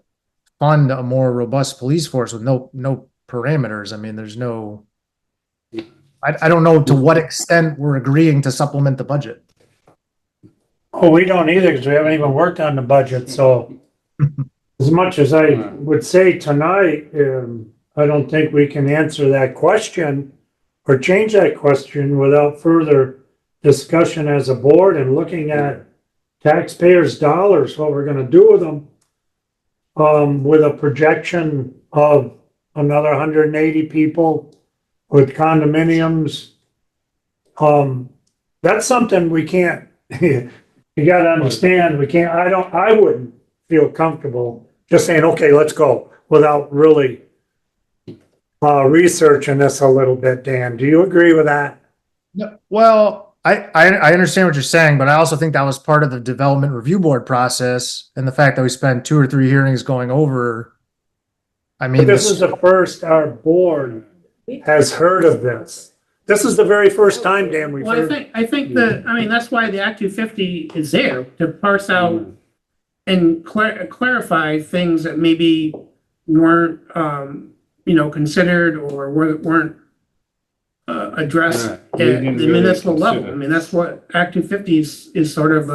fund a more robust police force with no parameters. I mean, there's no, I don't know to what extent we're agreeing to supplement the budget. Oh, we don't either, because we haven't even worked on the budget, so as much as I would say tonight, I don't think we can answer that question or change that question without further discussion as a board and looking at taxpayers' dollars, what we're gonna do with them. With a projection of another 180 people with condominiums. That's something we can't, you gotta understand, I wouldn't feel comfortable just saying, okay, let's go, without really researching this a little bit. Dan, do you agree with that? No, well, I understand what you're saying, but I also think that was part of the development review board process, and the fact that we spent 2 or 3 hearings going over. I mean, But this is the first our board has heard of this. This is the very first time, Dan, we've Well, heard. I think that, I mean, that's why the Act 250 is there, to parse out and clarify things that maybe weren't, considered or weren't addressed Right. at We the didn't really municipal level. consider. I mean, that's what Act 250 is sort of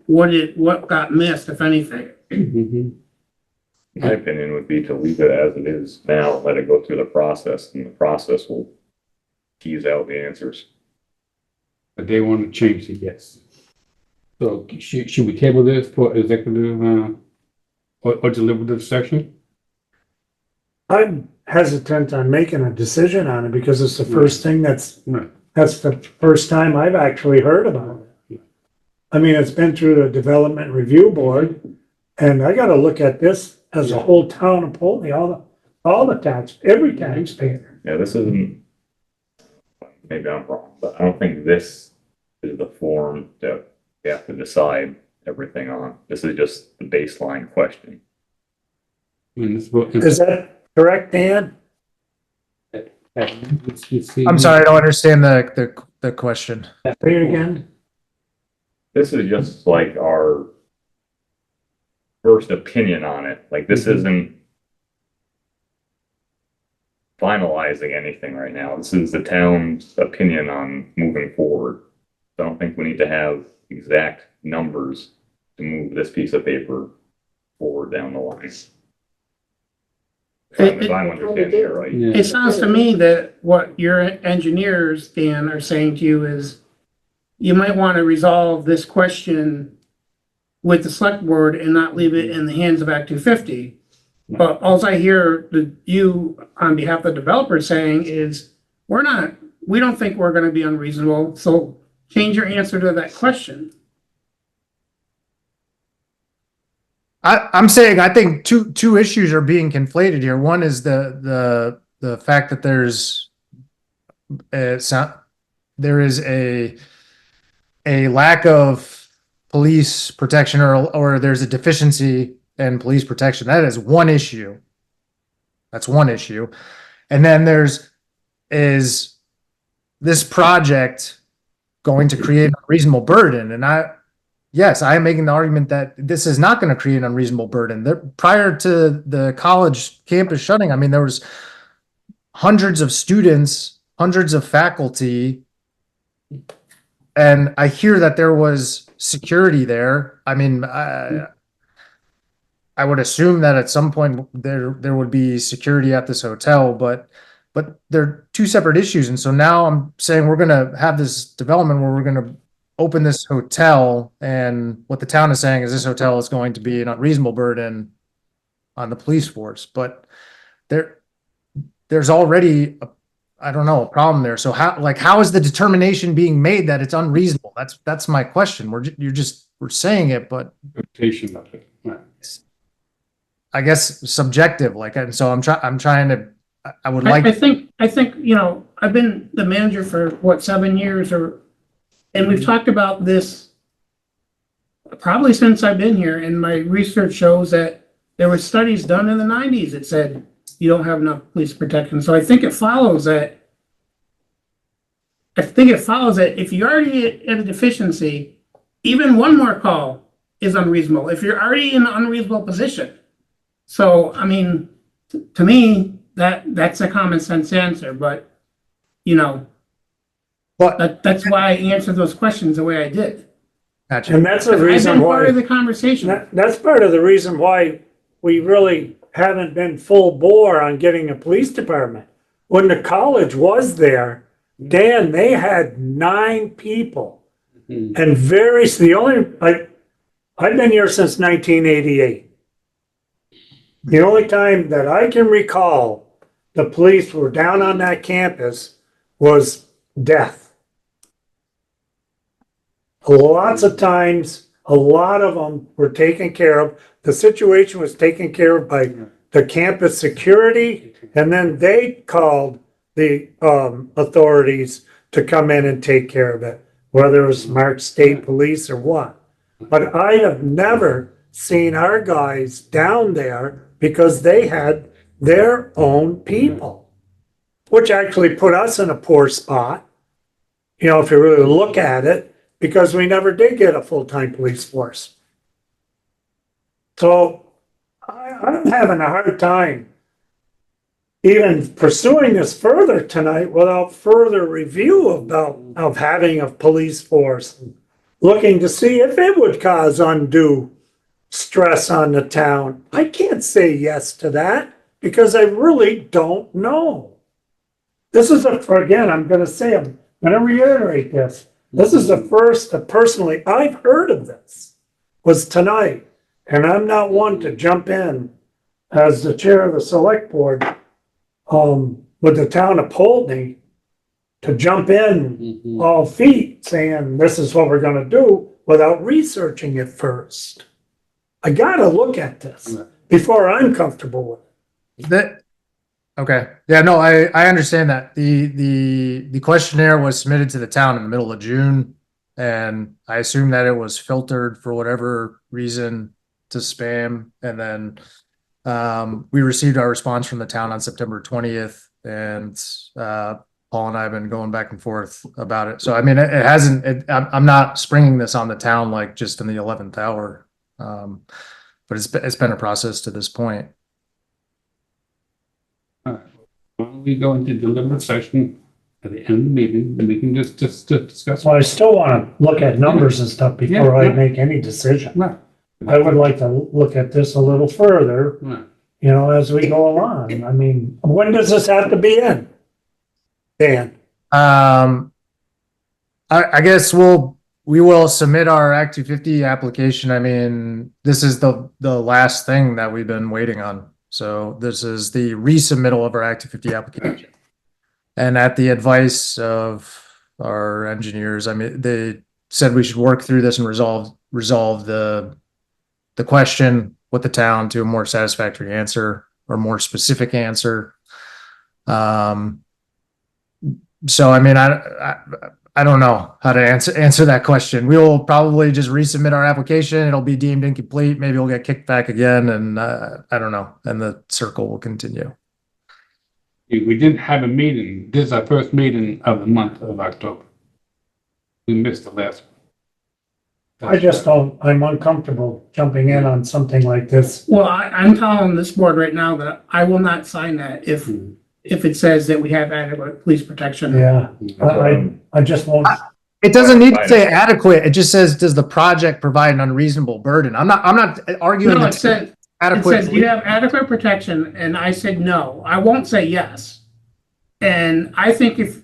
what got missed, if anything. My opinion would be to leave it as it is now, let it go through the process, and the process will tease out the answers. But they want to change the yes. So should we table this for executive, or deliberative section? I'm hesitant on making a decision on it because it's the first thing that's Right. the first time I've actually heard about it. I mean, it's been through the development review board, and I gotta look at this as a whole town of Poultney, all the every taxpayer. Yeah, this isn't, maybe I'm wrong, but I don't think this is the form that we have to decide everything on. This is just the baseline question. Is that correct, Dan? I'm sorry, I don't understand the question. Say it again. This is just like our first opinion on it. Like, this isn't finalizing anything right now. This is the town's opinion on moving forward. I don't think we need to have exact numbers to move this piece of paper forward down the line. If I'm understanding it right. It sounds to me that what your engineers, Dan, are saying to you is you might want to resolve this question with the select board and not leave it in the hands of Act 250. But all I hear you on behalf of the developer saying is, we don't think we're going to be unreasonable. So change your answer to that question. I'm saying I think two issues are being conflated here. One is the fact that there is a lack of police protection, or there's a deficiency in police protection. That is one issue. That's one issue. And then is this project going to create a reasonable burden? And yes, I am making the argument that this is not going to create an unreasonable burden. Prior to the college campus shutting, I mean, there was hundreds of students, hundreds of faculty, and I hear that there was security there. I mean, I would assume that at some point there would be security at this hotel, but they're two separate issues. And so now I'm saying we're going to have this development where we're going to open this hotel, and what the town is saying is this hotel is going to be an unreasonable burden on the police force. But there's already I don't know, a problem there. So how is the determination being made that it's unreasonable? That's my question. We're saying it, but Interpretation of it. Right. I guess subjective. And so I'm trying to. I would like. I think, I've been the manager for 7 years, and we've talked about this probably since I've been here, and my research shows that there were studies done in the 90s that said you don't have enough police protection. So I think it follows that if you're already at a deficiency, even one more call is unreasonable if you're already in an unreasonable position. So, I mean, to me, that's a common sense answer, but that's why I answered those questions the way I did. Gotcha. And that's the I've reason been part why, of the conversation. that's part of the reason why we really haven't been full bore on getting a police department. When the college was there, Dan, they had 9 people. And I've been here since 1988. The only time that I can recall the police were down on that campus was death. Lots of times, a lot of them were taken care of. The situation was taken care of by the campus security, and then they called the authorities to come in and take care of it, whether it was March State Police or what. But I have never seen our guys down there because they had their own people, which actually put us in a poor spot, if you really look at it, because we never did get a full-time police force. So I'm having a hard time even pursuing this further tonight without further review of having a police force, looking to see if it would cause undue stress on the town. I can't say yes to that because I really don't know. This is again, I'm going to reiterate this. This is the first that personally I've heard of this was tonight. And I'm not one to jump in as the chair of the select board with the town of Poultney to jump in all feet saying this is what we're going to do without researching it first. I got to look at this before I'm comfortable with it. Okay. Yeah, no, I understand that. The questionnaire was submitted to the town in the middle of June, and I assume that it was filtered for whatever reason to spam. And then we received our response from the town on September 20th, and Paul and I have been going back and forth about it. So, I mean, I'm not springing this on the town like just in the 11th hour. But it's been a process to this point. All right. Why don't we go into deliberative session at the end of the meeting, and we can just discuss. So I still want to look at numbers and stuff before I Yeah. make any decision. Right. I would like to look at this a little further, Right. as we go along. I mean, when does this have to be in? Dan? I guess we will submit our Act 250 application. I mean, this is the last thing that we've been waiting on. So this is the resubmittal of our Act 250 application. And at the advice of our engineers, I mean, they said we should work through this and resolve the question with the town to a more satisfactory answer or more specific answer. So, I mean, I don't know how to answer that question. We will probably just resubmit our application. It'll be deemed incomplete. Maybe we'll get kicked back again, and I don't know. And the circle will continue. We didn't have a meeting. This is our first meeting of the month of October. We missed the last one. I just don't, I'm uncomfortable jumping in on something like this. Well, I'm telling this board right now that I will not sign that if it says that we have adequate police protection. Yeah, I just won't. It doesn't need to say adequate. It just says, does the project provide an unreasonable burden? I'm not arguing. No, that it says, adequate. do you have adequate protection? And I said, no, I won't say yes. And I think if,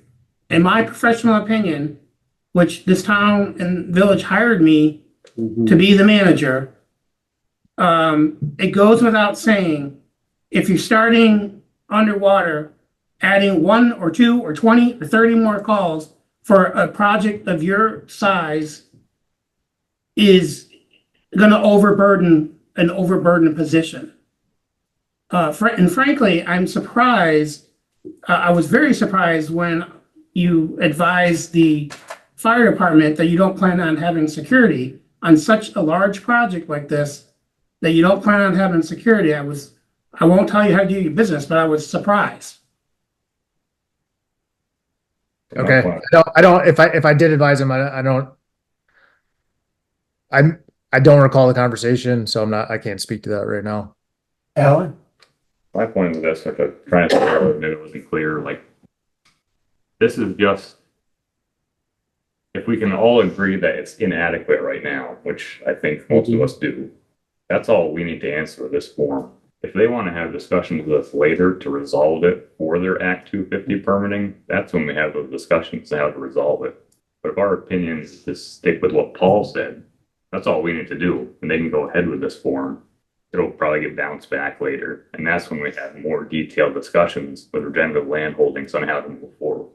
in my professional opinion, which this town and village hired me to be the manager, it goes without saying, if you're starting underwater, adding 1 or 2 or 20 or 30 more calls for a project of your size is going to overburden a position. And frankly, I'm surprised. I was very surprised when you advised the fire department that you don't plan on having security on such a large project like this, that you don't plan on having security. I won't tell you how to do your business, but I was surprised. Okay. I don't, if I did advise him, I don't recall the conversation, so I can't speak to that right now. Alan? My point with this, like, trying to admit it wasn't clear, like, this is just, if we can all agree that it's inadequate right now, which I think most of us do, that's all we need to answer with this form. If they want to have discussions with us later to resolve it for their Act 250 permitting, that's when we have those discussions on how to resolve it. But if our opinion is to stick with what Paul said, that's all we need to do, and they can go ahead with this form. It'll probably get bounced back later, and that's when we have more detailed discussions with regenerative land holdings on how to move forward,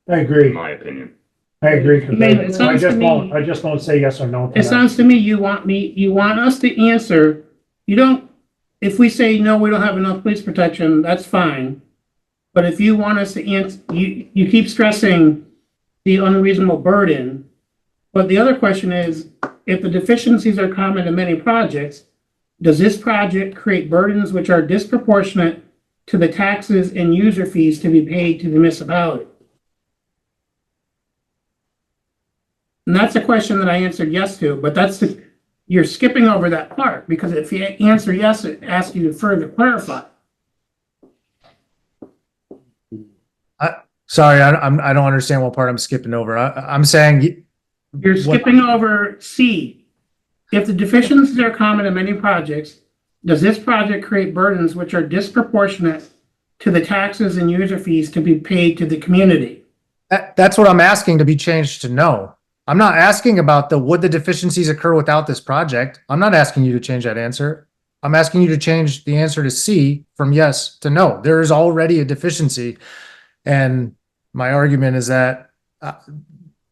I agree. in my opinion. I agree. 'Cause Maybe it sounds to me- I just won't say yes or no. It sounds to me you want us to answer. You don't, if we say, no, we don't have enough police protection, that's fine. But if you want us to answer, you keep stressing the unreasonable burden. But the other question is, if the deficiencies are common to many projects, does this project create burdens which are disproportionate to the taxes and user fees to be paid to the municipality? And that's a question that I answered yes to, but you're skipping over that part, because if you answer yes, it asks you to further clarify. Sorry, I don't understand what part I'm skipping over. I'm saying You're skipping over C. If the deficiencies are common in many projects, does this project create burdens which are disproportionate to the taxes and user fees to be paid to the community? that's what I'm asking to be changed to no. I'm not asking about would the deficiencies occur without this project. I'm not asking you to change that answer. I'm asking you to change the answer to C from yes to no. There is already a deficiency. And my argument is that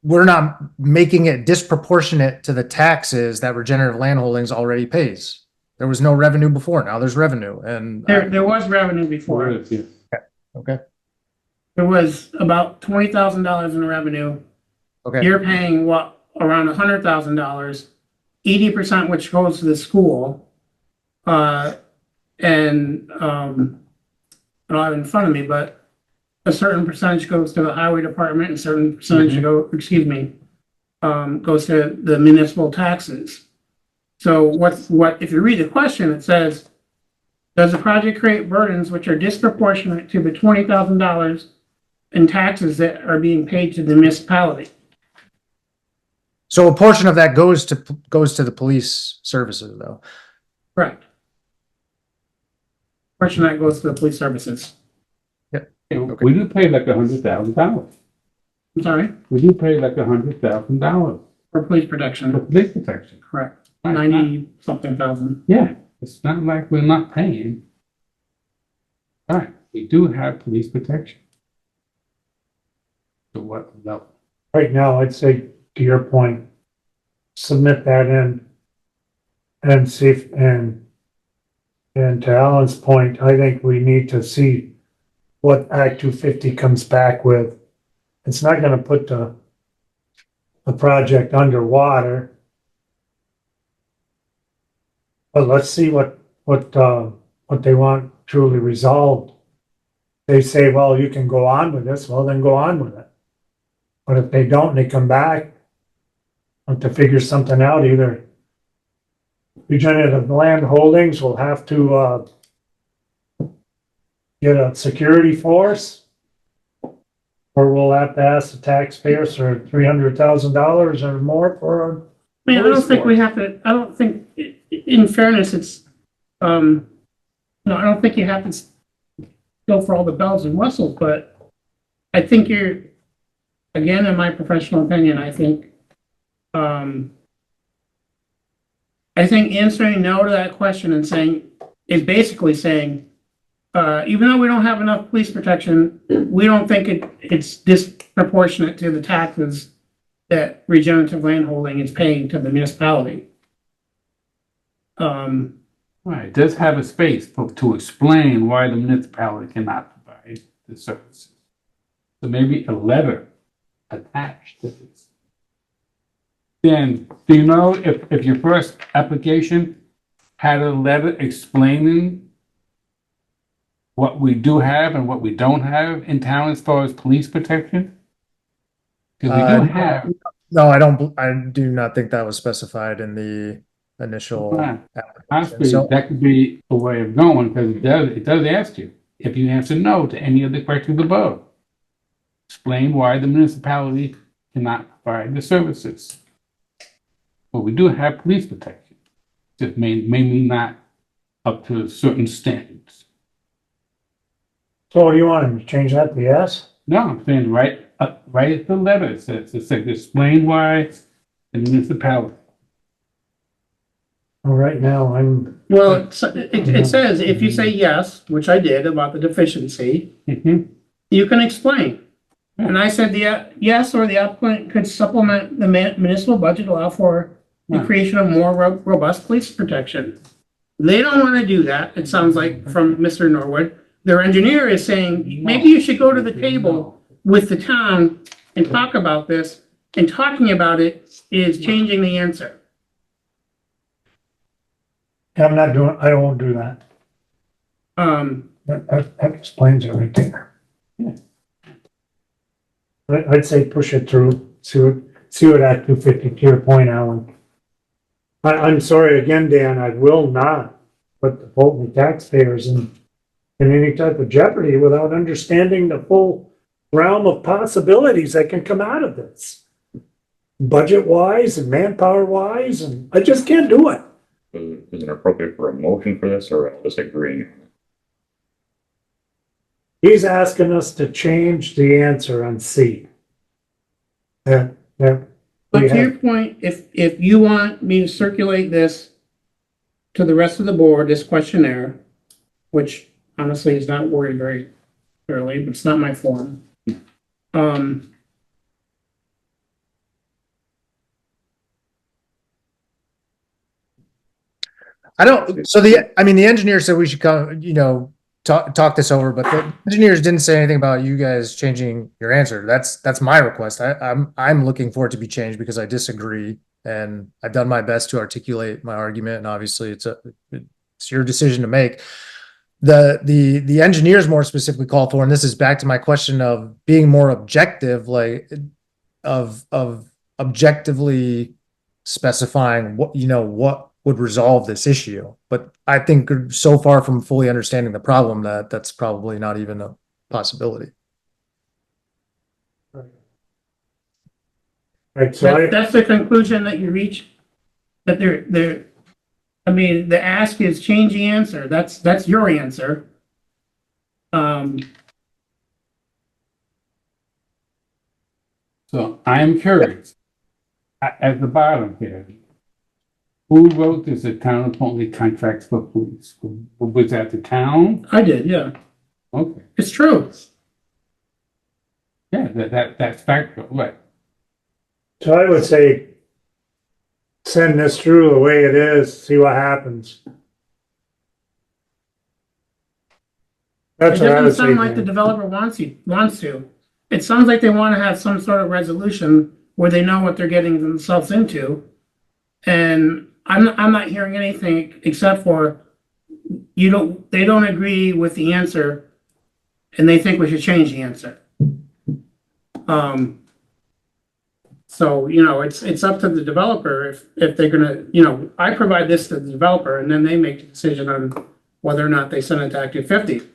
we're not making it disproportionate to the taxes that regenerative land holdings already pays. There was no revenue before. Now there's revenue, and There was revenue before. okay. There was about $20,000 in revenue. Okay. You're paying around $100,000, 80% which goes to the school. I don't have it in front of me, but a certain percentage goes to the highway department, and a certain percentage goes to the municipal taxes. So if you read the question, it says, does the project create burdens which are disproportionate to the $20,000 in taxes that are being paid to the municipality? So a portion of that goes to the police services, though. Correct. Portion that goes to the police services. We do pay like $100,000. I'm sorry, We do pay like $100,000 for police for protection. police protection. Correct. Right. 90 something thousand. Yeah, it's not like we're not paying. Right, we do have police protection. So what level? Right now, I'd say, to your point, submit that in and see if, and to Alan's point, I think we need to see what Act 250 comes back with. It's not gonna put the project underwater. But let's see what they want truly resolved. They say, well, you can go on with this, well, then go on with it. But if they don't, and they come back, have to figure something out, either Regenerative Land Holdings will have to, get a security force, or we'll have to ask the taxpayers for $300,000 or more for. I mean, I don't think we have to, I don't think, in fairness, it's, no, I don't think you have to go for all the bells and whistles, but I think you're, again, in my professional opinion, I think answering no to that question and saying, is basically saying, even though we don't have enough police protection, we don't think it's disproportionate to the taxes that Regenerative Land Holding is paying to the municipality. Right, it does have a space to explain why the municipality cannot provide the services. So maybe a letter attached to this. Dan, do you know if your first application had a letter explaining what we do have and what we don't have in town as far as police protection? Because we do have. No, I do not think that was specified in the initial application. Honestly, So, that could be a way of going, because it does ask you, if you answer no to any of the questions above, explain why the municipality cannot provide the services. But we do have police protection, just maybe not up to certain standards. So what do you want him to change that to yes? No, I'm saying write the letter, it says explain why the municipality. Well, right now, Well, it says, if you say yes, which I did about the deficiency, you can explain. And I said the yes, or the applicant could supplement the municipal budget, allow for the creation of more robust police protection. They don't want to do that, it sounds like, from Mr. Norwood. Their engineer is saying, maybe you should go to the table with the town and talk about this, and talking about it is changing the answer. I'm not doing, I won't do that. That explains it right there. I'd say push it through, see what Act 250, to your point, Alan. I'm sorry again, Dan, I will not put the Poultney taxpayers in any type of jeopardy without understanding the full realm of possibilities that can come out of this. Budget-wise and manpower-wise, and I just can't do it. Is it appropriate for a motion for this, or just agreeing? He's asking us to change the answer on C. But to your point, if you want me to circulate this to the rest of the board, this questionnaire, which honestly is not worded very clearly, but it's not my form. I don't, so the engineer said we should come, talk this over, but the engineers didn't say anything about you guys changing your answer. That's my request. I'm looking for it to be changed because I disagree, and I've done my best to articulate my argument, and obviously it's your decision to make. The engineers more specifically call for, and this is back to my question of being more objective, like of objectively specifying what would resolve this issue. But I think so far from fully understanding the problem that's probably not even a possibility. Right, so That's the conclusion that you reach, that the ask is change the answer. That's your answer. So I'm curious, at the bottom here, who wrote this, the town of Poultney contracts for police? Was that the town? I did, yeah. Okay, It's true. yeah, that's factual, right? I would say send this through the way it is, see what happens. It That's what I doesn't would say. sound like the Dan. developer wants to. It sounds like they want to have some sort of resolution where they know what they're getting themselves into. And I'm not hearing anything except for they don't agree with the answer and they think we should change the answer. So, it's up to the developer if they're gonna, I provide this to the developer and then they make the decision on whether or not they send it to Act 250.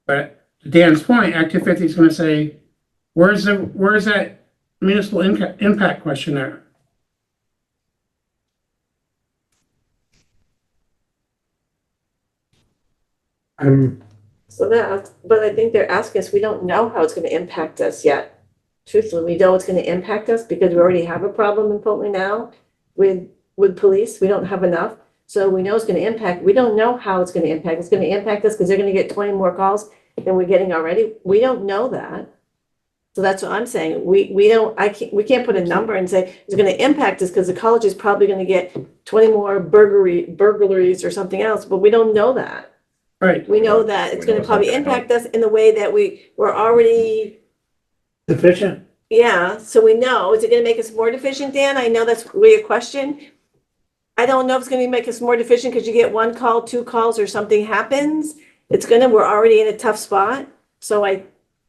But to Dan's point, Act 250 is gonna say, where's that municipal impact questionnaire? But I think they're asking us, we don't know how it's gonna impact us yet. Truthfully, we know it's gonna impact us because we already have a problem in Poultney now with police. We don't have enough. So we know it's gonna impact. We don't know how it's gonna impact. It's gonna impact us because they're gonna get 20 more calls than we're getting already. We don't know that. So that's what I'm saying. We can't put a number and say it's gonna impact us because the college is probably gonna get 20 more burglaries or something else, but we don't know that. Right. We know that it's We know gonna it's probably not gonna impact us in the way that we're already, Deficient? yeah, so we know. Is it gonna make us more deficient, Dan? I know that's really a question. I don't know if it's gonna make us more deficient because you get 1 call, 2 calls, or something happens. We're already in a tough spot. So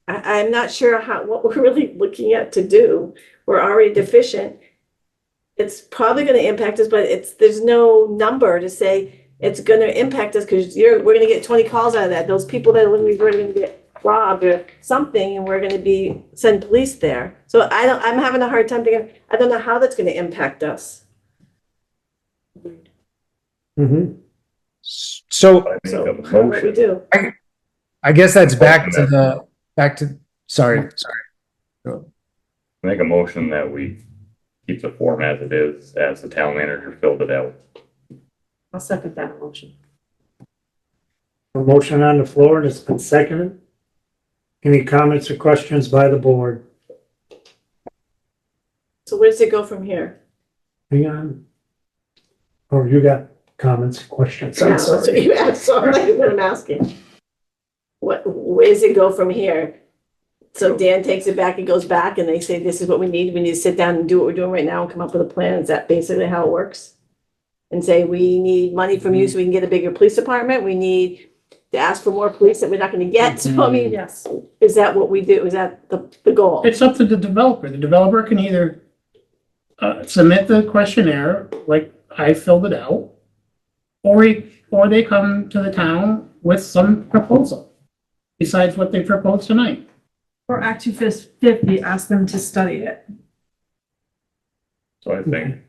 I'm not sure what we're really looking at to do. We're already deficient. It's probably gonna impact us, but there's no number to say it's gonna impact us because we're gonna get 20 calls out of that. Those people that are literally gonna get robbed or something, and we're gonna send police there. So I'm having a hard time thinking, I don't know how that's gonna impact us. Mm-hmm. So I make So a what we motion. do. I guess that's sorry. Make a motion that we keep the form as it is, as the town manager filled it out. I'll second that motion. A motion on the floor and it's been seconded. Any comments or questions by the board? So where does it go from here? Hang on. Or you got comments, questions? Yeah, I'm so sorry. you asked, so I'm like, what I'm asking. Where does it go from here? So Dan takes it back, it goes back, and they say, this is what we need to sit down and do what we're doing right now and come up with a plan. Is that basically how it works? And say, we need money from you so we can get a bigger police department, we need to ask for more police that we're not gonna get, so I mean, Yes. is that what we do? Is that the goal? It's up to the developer. The developer can either submit the questionnaire, like I filled it out, or they come to the town with some proposal besides what they proposed tonight. Or Act 250, ask them to study it. So I think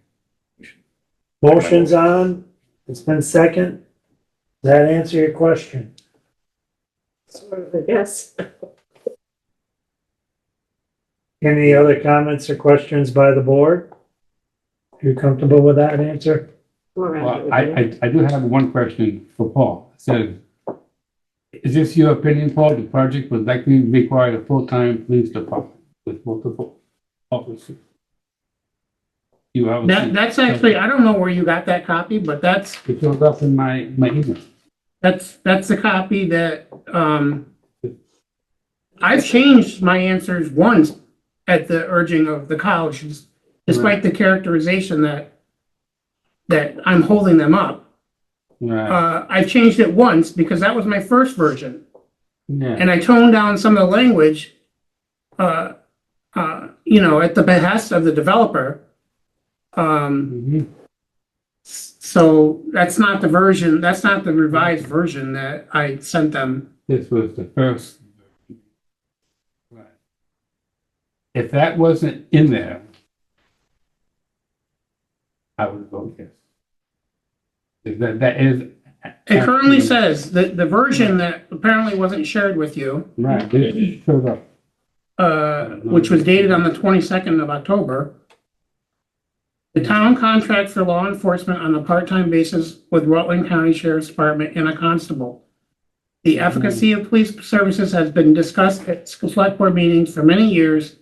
Motion's on, it's been second. Does that answer your question? Sort of, yes. Any other comments or questions by the board? You comfortable with that answer? Well, I do have one question for Paul. It says, is this your opinion, Paul? The project would likely require a full-time police department with multiple officers. You have. That's actually, I don't know where you got that copy, but that's It shows up in my email. That's the copy that, I've changed my answers once at the urging of the colleges, despite the characterization that I'm holding them up. Right, I've changed it once because that was my first version. yeah, And I toned down some of the language, at the behest of the developer. Mhm. So that's not the revised version that I sent them. This was the first. Right. If that wasn't in there, I would vote yes. That is. It currently says that the version that apparently wasn't shared with you, Right, it showed up. which was dated on the 22nd of October. The town contracts for law enforcement on a part-time basis with Rutland County Sheriff's Department and a constable. The efficacy of police services has been discussed at select board meetings for many years,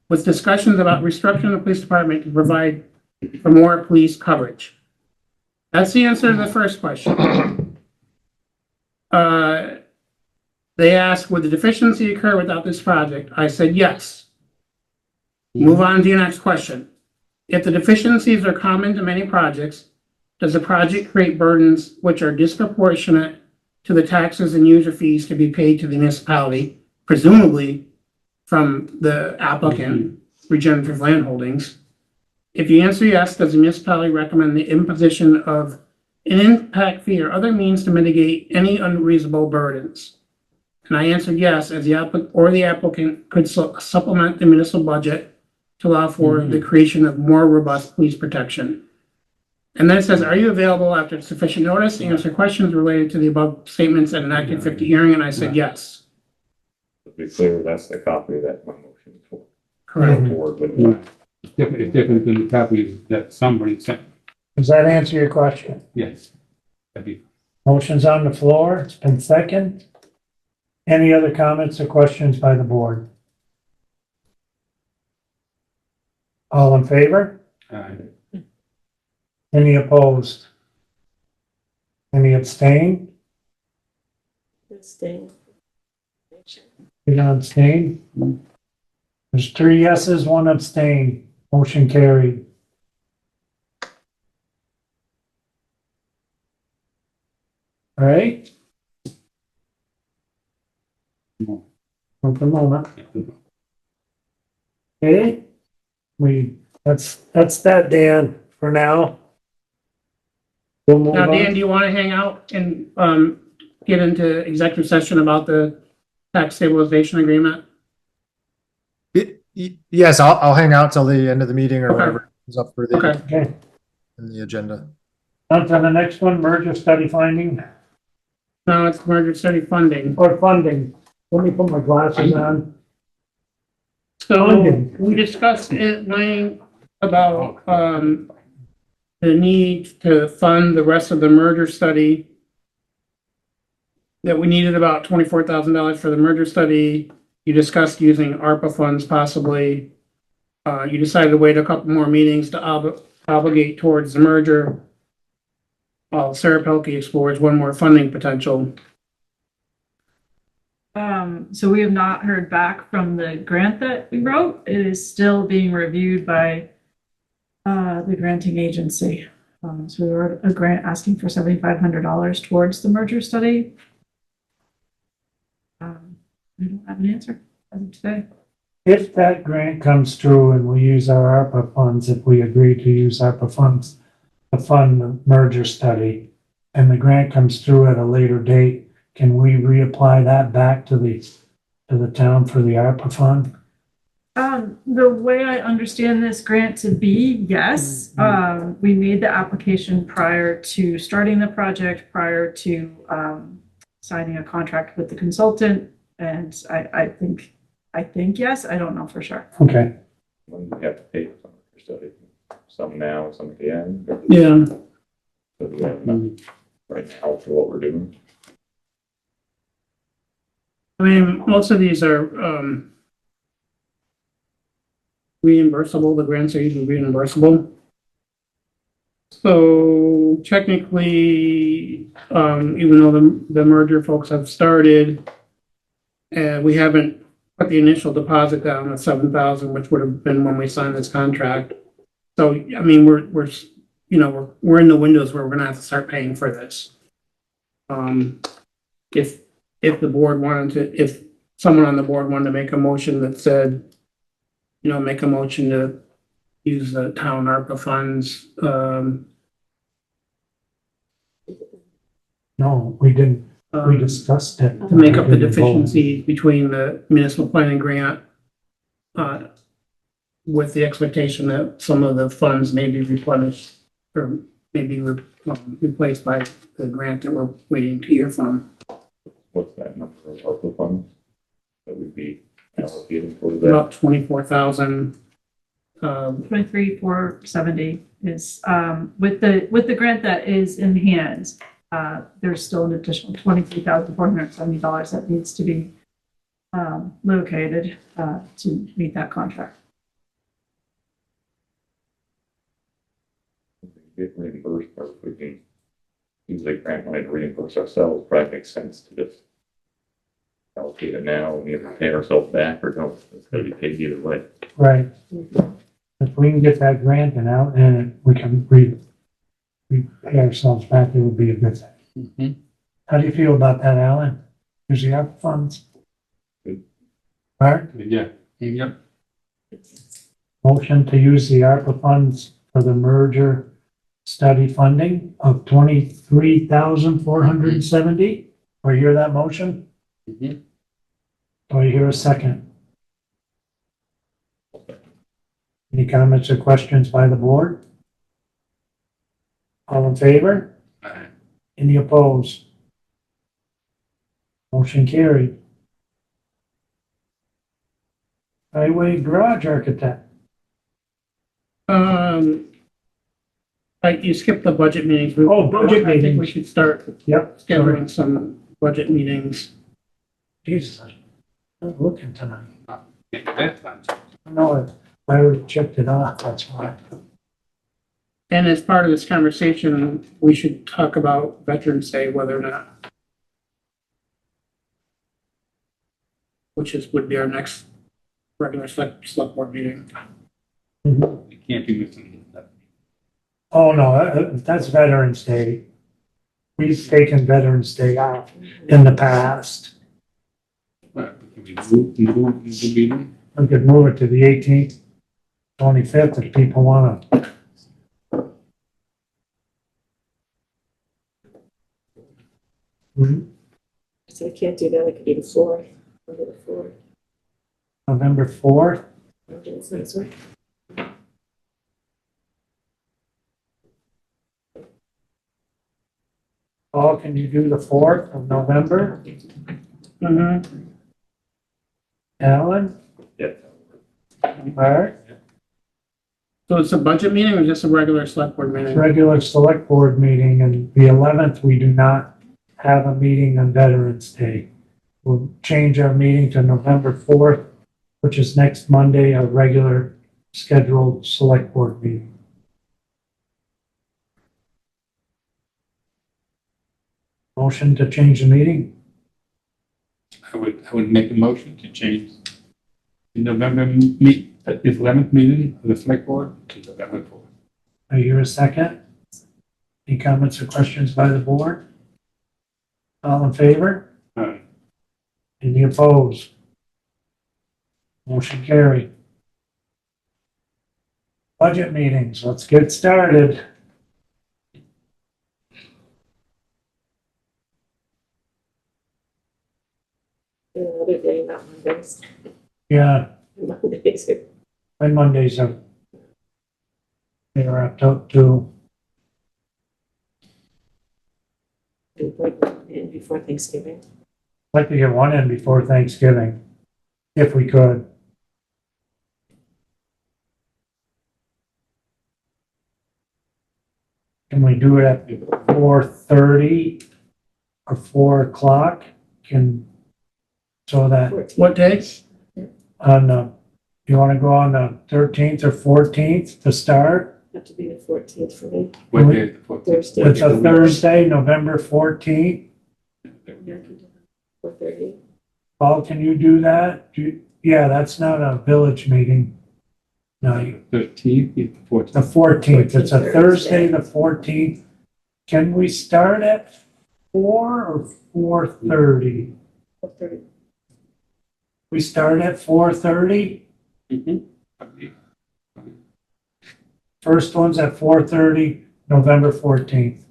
with discussions about restructuring the police department to provide for more police coverage? That's the answer to the first question. They asked, would the deficiency occur without this project? I said, yes. Move on to your next question. If the deficiencies are common to many projects, does the project create burdens which are disproportionate to the taxes and user fees to be paid to the municipality, presumably from the applicant, Regenerative Land Holdings? If you answer yes, does the municipality recommend the imposition of an impact fee or other means to mitigate any unreasonable burdens? And I answered yes, as the applicant could supplement the municipal budget to allow for the creation of more robust police protection. And then it says, are you available after sufficient notice to answer questions related to the above statements at an active 50 hearing? And I said yes. To be clear, that's the copy that my motion is for. Correct. Forward with Yeah. that. It's different than the copies that somebody sent. Does that answer your question? Yes. That'd be, Motion's on the floor, it's been second. Any other comments or questions by the board? All in favor? Any opposed? Any abstain? Staying. You don't abstain? There's 3 yeses, 1 abstain. Motion carried. All right. Open moment. Okay. That's that, Dan, for now. We'll move Now, Dan, on. do you want to hang out and get into executive session about the tax stabilization agreement? Yes, I'll hang out till the end of the meeting or Okay. whatever is up for the, Okay. Okay, in the agenda. on to the next one, merger study finding No, it's merger study funding. or funding. Let me put my glasses on. So Funding. we discussed at length about the need to fund the rest of the merger study. That we needed about $24,000 for the merger study. You discussed using ARPA funds possibly. You decided to wait a couple more meetings to obligate towards the merger. While Sarah Pelkey explores one more funding potential. So we have not heard back from the grant that we wrote. It is still being reviewed by the granting agency. So we wrote a grant asking for $7,500 towards the merger study. We don't have an answer as of today. If that grant comes through and we use our ARPA funds, if we agree to use ARPA funds to fund the merger study, and the grant comes through at a later date, can we reapply that back to the town for the ARPA fund? The way I understand this grant to be, yes. We made the application prior to starting the project, prior to signing a contract with the consultant. And I think yes, I don't know for sure. Okay, When do we have to pay for some of your study? Some now, some at the end? Or Yeah. do we have enough right now for what we're doing? I mean, most of these are reimbursable. The grants are usually reimbursable. So technically, even though the merger folks have started, we haven't put the initial deposit down at 7,000, which would have been when we signed this contract. So, I mean, we're in the windows where we're gonna have to start paying for this. If the board wanted to, if someone on the board wanted to make a motion that said, make a motion to use the town ARPA funds, no, we didn't, we discussed it. to make up the We didn't vote. deficiency between the municipal planning grant, with the expectation that some of the funds may be replenished or maybe replaced by the grant that we're waiting to hear from. What's that number of ARPA funds that would be allocated for that? About 24,000. 23,470 is with the grant that is in hand. There's still an additional $23,470 that needs to be located to meet that contract. get reimbursed, or if we can use the grant money to reimburse ourselves, probably makes sense to just allocate it now and either pay ourselves back or don't. It's gonna be paid either way. Right. If we can get that grant and out and we can pay ourselves back, it would be a good thing. Mhm. How do you feel about that, Alan? Use the ARPA funds? Good. Mark, Yeah, yep. motion to use the ARPA funds for the merger study funding of 23,470. Do I hear that motion? Mhm. Do I hear a second? Any comments or questions by the board? All in favor? Aye. Any opposed? Motion carried. Highway garage architect. You skipped the budget meetings. Oh, budget I think we meetings. should start Yep. scheduling some budget meetings. Jesus, I'm looking tonight. That's fine. No, I already checked it off, that's why. And as part of this conversation, we should talk about Veterans Day, whether or not, would be our next regular select board meeting. We can't be missing that. Oh, no, that's Veterans Day. We've taken Veterans Day off in the past. Can we move the meeting? We could move it to the 18th, 25th if people want to. So I can't do that, it could be the 4th, Monday the 4th. November 4th. Monday is next week. Paul, can you do the 4th of November? Mm-hmm. Alan? Yeah. Mark? So it's a budget meeting or just a regular select board meeting? Regular select board meeting, and the 11th, we do not have a meeting on Veterans Day. We'll change our meeting to November 4th, which is next Monday, a regular scheduled select board meeting. Motion to change the meeting? I would make a motion to change the November 11th meeting of the select board to November 4th. I hear a second. Any comments or questions by the board? All in favor? Aye. Any opposed? Motion carried. Budget meetings, let's get started. Another day, not Mondays. Yeah, Mondays. my Mondays are they're wrapped up too. Before Thanksgiving. I'd like to get one in before Thanksgiving, if we could. Can we do it at 4:30 or 4 o'clock? So that What day? on you want to go on the 13th or 14th to start? Have to be the 14th for me. What day is the 14th? Thursday. It's a Thursday, November 14th. Yeah, I can do that. 4:30. Paul, can you do that? Yeah, that's not a village meeting. No, 13th, the 14th. the 14th, it's a Thursday, the 14th. Can we start at 4 or 4:30? 4:30. We start at 4:30? Mhm. First one's at 4:30, November 14th.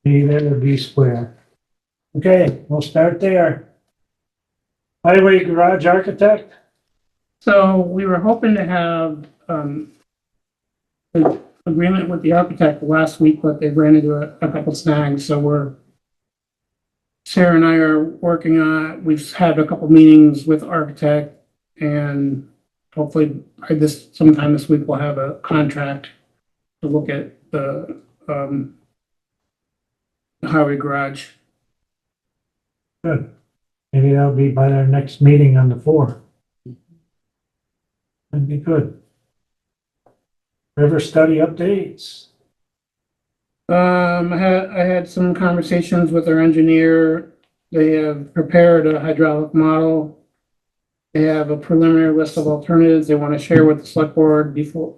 Be there or be square. Okay, we'll start there. Highway garage architect? So we were hoping to have, an agreement with the architect last week, but they ran into a couple snags, so Sarah and I are working on it. We've had a couple meetings with the architect, and hopefully sometime this week we'll have a contract to look at the highway garage. Good. Maybe that'll be by our next meeting on the 4th. That'd be good. River study updates. I had some conversations with our engineer. They have prepared a hydraulic model. They have a preliminary list of alternatives they want to share with the select board before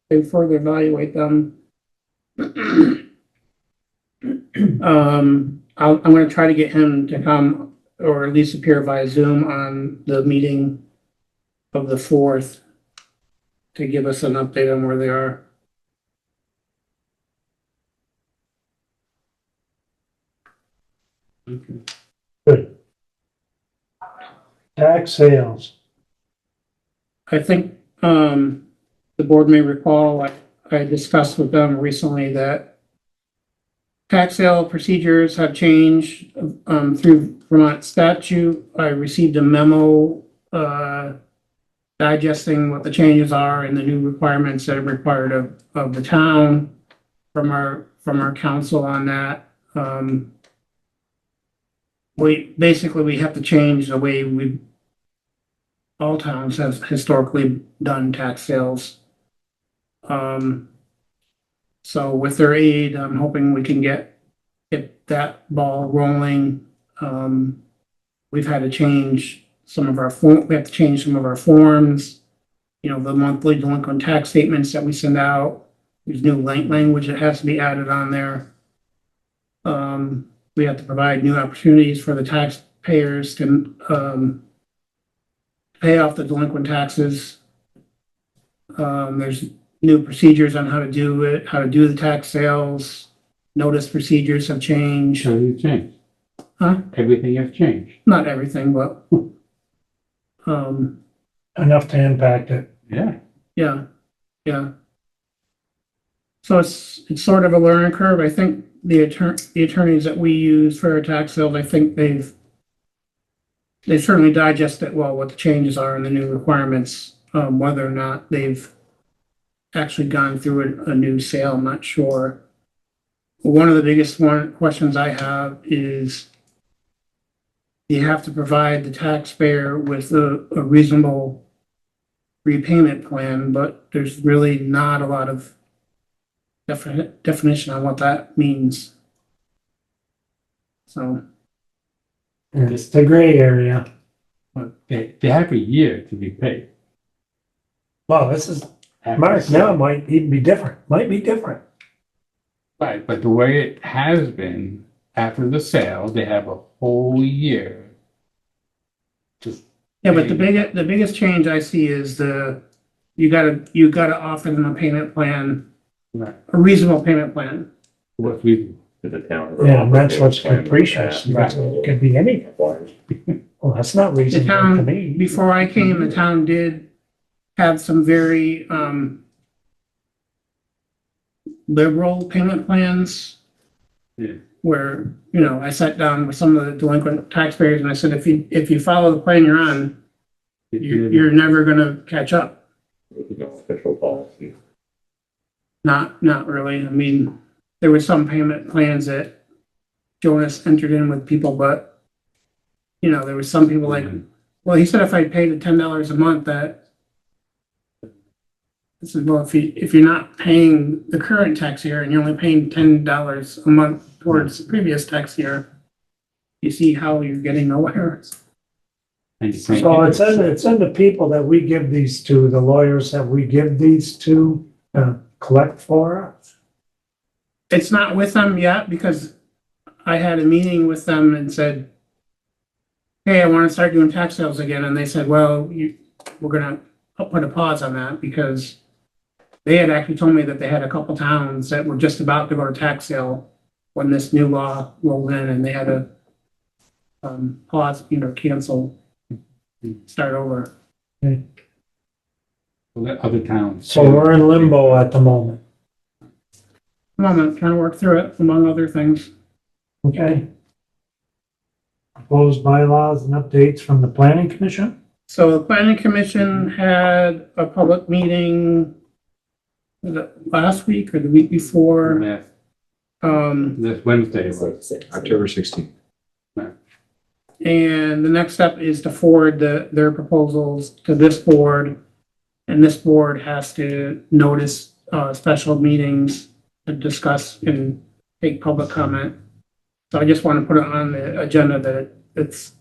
they further evaluate them. I'm gonna try to get him to come, or at least appear via Zoom on the meeting of the 4th to give us an update on where they are. Good. Tax sales. I think, the board may recall, I discussed with them recently that tax sale procedures have changed, through Vermont statute. I received a memo, digesting what the changes are and the new requirements that are required of the town from our council on that. We have to change the way all towns have historically done tax sales. So with their aid, I'm hoping we can get that ball rolling. We've had to change some of our forms, you know, the monthly delinquent tax statements that we send out. There's new language that has to be added on there. We have to provide new opportunities for the taxpayers to pay off the delinquent taxes. There's new procedures on how to do it, how to do the tax sales. Notice procedures have changed. Everything changed. Huh? Everything has changed. Not everything, but Enough to impact it. Yeah. yeah. So it's sort of a learning curve. I think the attorneys that we use for our tax sales, I think they've certainly digested well what the changes are and the new requirements. Whether or not they've actually gone through a new sale, I'm not sure. One of the biggest questions I have is you have to provide the taxpayer with a reasonable repayment plan, but there's really not a lot of definition on what that means. So. It's the gray area. But they have a year to be paid. Well, this is, After Mark, the sale. now might even be different, might be different. Right, but the way it has been, after the sale, they have a whole year. Yeah, but the biggest change I see is you gotta offer them a payment plan, Right. a reasonable payment plan. What we, To the town. Yeah, and that's what's capricious. Right. It could be anything. Well, that's not The reasonable to town, me. before I came, the town did have some very, liberal payment plans. Yeah. Where, you know, I sat down with some of the delinquent taxpayers and I said, if you follow the plan you're on, you're never gonna catch up. No official policy. Not really. I mean, there were some payment plans that Jonas entered in with people, but, you know, there was some people like, well, he said if I paid the $10 a month, that I said, well, if you're not paying the current tax year and you're only paying $10 a month towards the previous tax year, you see how you're getting nowhere. So it's in the people that we give these to, the lawyers that we give these to, collect for us. It's not with them yet because I had a meeting with them and said, hey, I want to start doing tax sales again. And they said, well, we're going to put a pause on that because they had actually told me that they had a couple towns that were just about to go to tax sale when this new law rolled in and they had to pause, cancel, start over. Let other towns. So we're in limbo at the moment, Moment, trying to work through it, among other things. okay? Proposed bylaws and updates from the planning commission? So the planning commission had a public meeting, was it last week or the week before? Last- Um, This Wednesday was. October 16th. And the next step is to forward their proposals to this board. And this board has to notice, special meetings to discuss and take public comment. So I just want to put it on the agenda that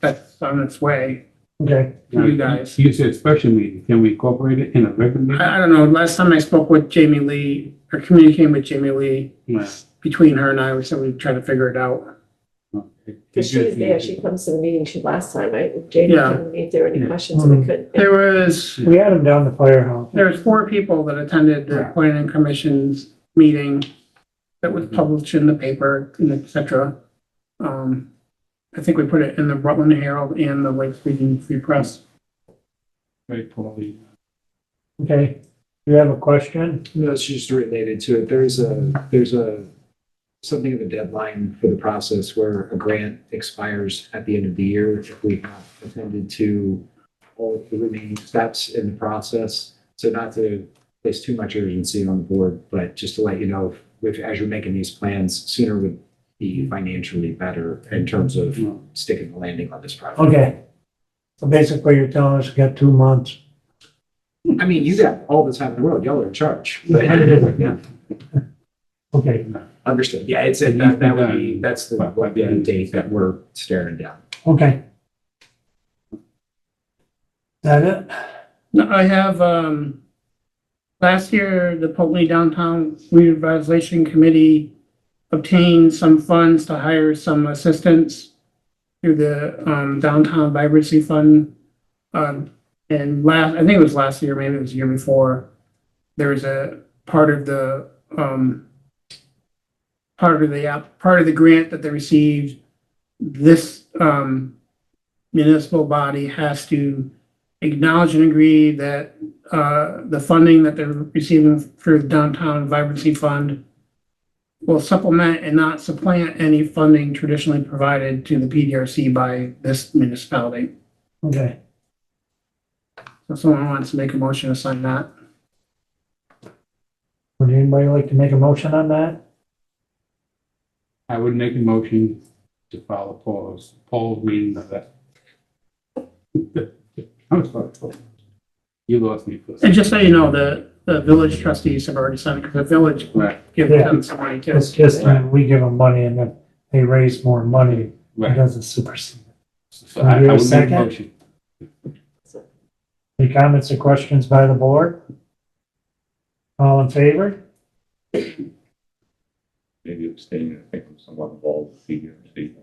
that's on its way Okay, to you guys. You said special meeting, can we incorporate it in a regular meeting? I don't know, last time I spoke with Jamie Lee, or communicating with Jamie Lee, Yeah. between her and I, we said we'd try to figure it out. Okay. Because she's there, she comes to the meeting, she last time, right? Jamie, Yeah. told me if there were any Yeah. questions, and we could. There was we had them down the firehouse. 4 people that attended the planning commission's meeting that was published in the paper and et cetera. I think we put it in the Rutland Herald and the Lake Region Free Press. Very poorly. Okay, you have a question? No, it's just related to it. There's a something of a deadline for the process where a grant expires at the end of the year if we have attended to all of the remaining steps in the process. So not to place too much urgency on the board, but just to let you know, if as you're making these plans, sooner would be financially better in terms of sticking the landing on this project. Okay. So basically you're telling us you got 2 months. I mean, you got all the time in the world. Y'all are in charge. But yeah, Okay, understood. Yeah, that's the date that we're staring down. okay. Is that it? No, I have, last year, the Poultney Downtown Revitalization Committee obtained some funds to hire some assistants through the, Downtown Vibrancy Fund. And I think it was last year, maybe it was the year before, there was a part of the grant that they received. This, municipal body has to acknowledge and agree that the funding that they're receiving through the Downtown Vibrancy Fund will supplement and not supplant any funding traditionally provided to the PDRC by this municipality. Okay, So someone wants to make a motion to sign that. would anybody like to make a motion on that? I would make a motion to follow Paul's reading of that. I'm sorry, Paul. You lost me for a And second. just so you know, the village trustees have already signed it, because the village Right, gives them some money too. It's just, we give them money and then they raise more money, it right. doesn't supersede. So I Can I hear a would make a second? motion. Any comments or questions by the board? All in favor? Maybe abstain, I think I'm somewhat involved with PDRC.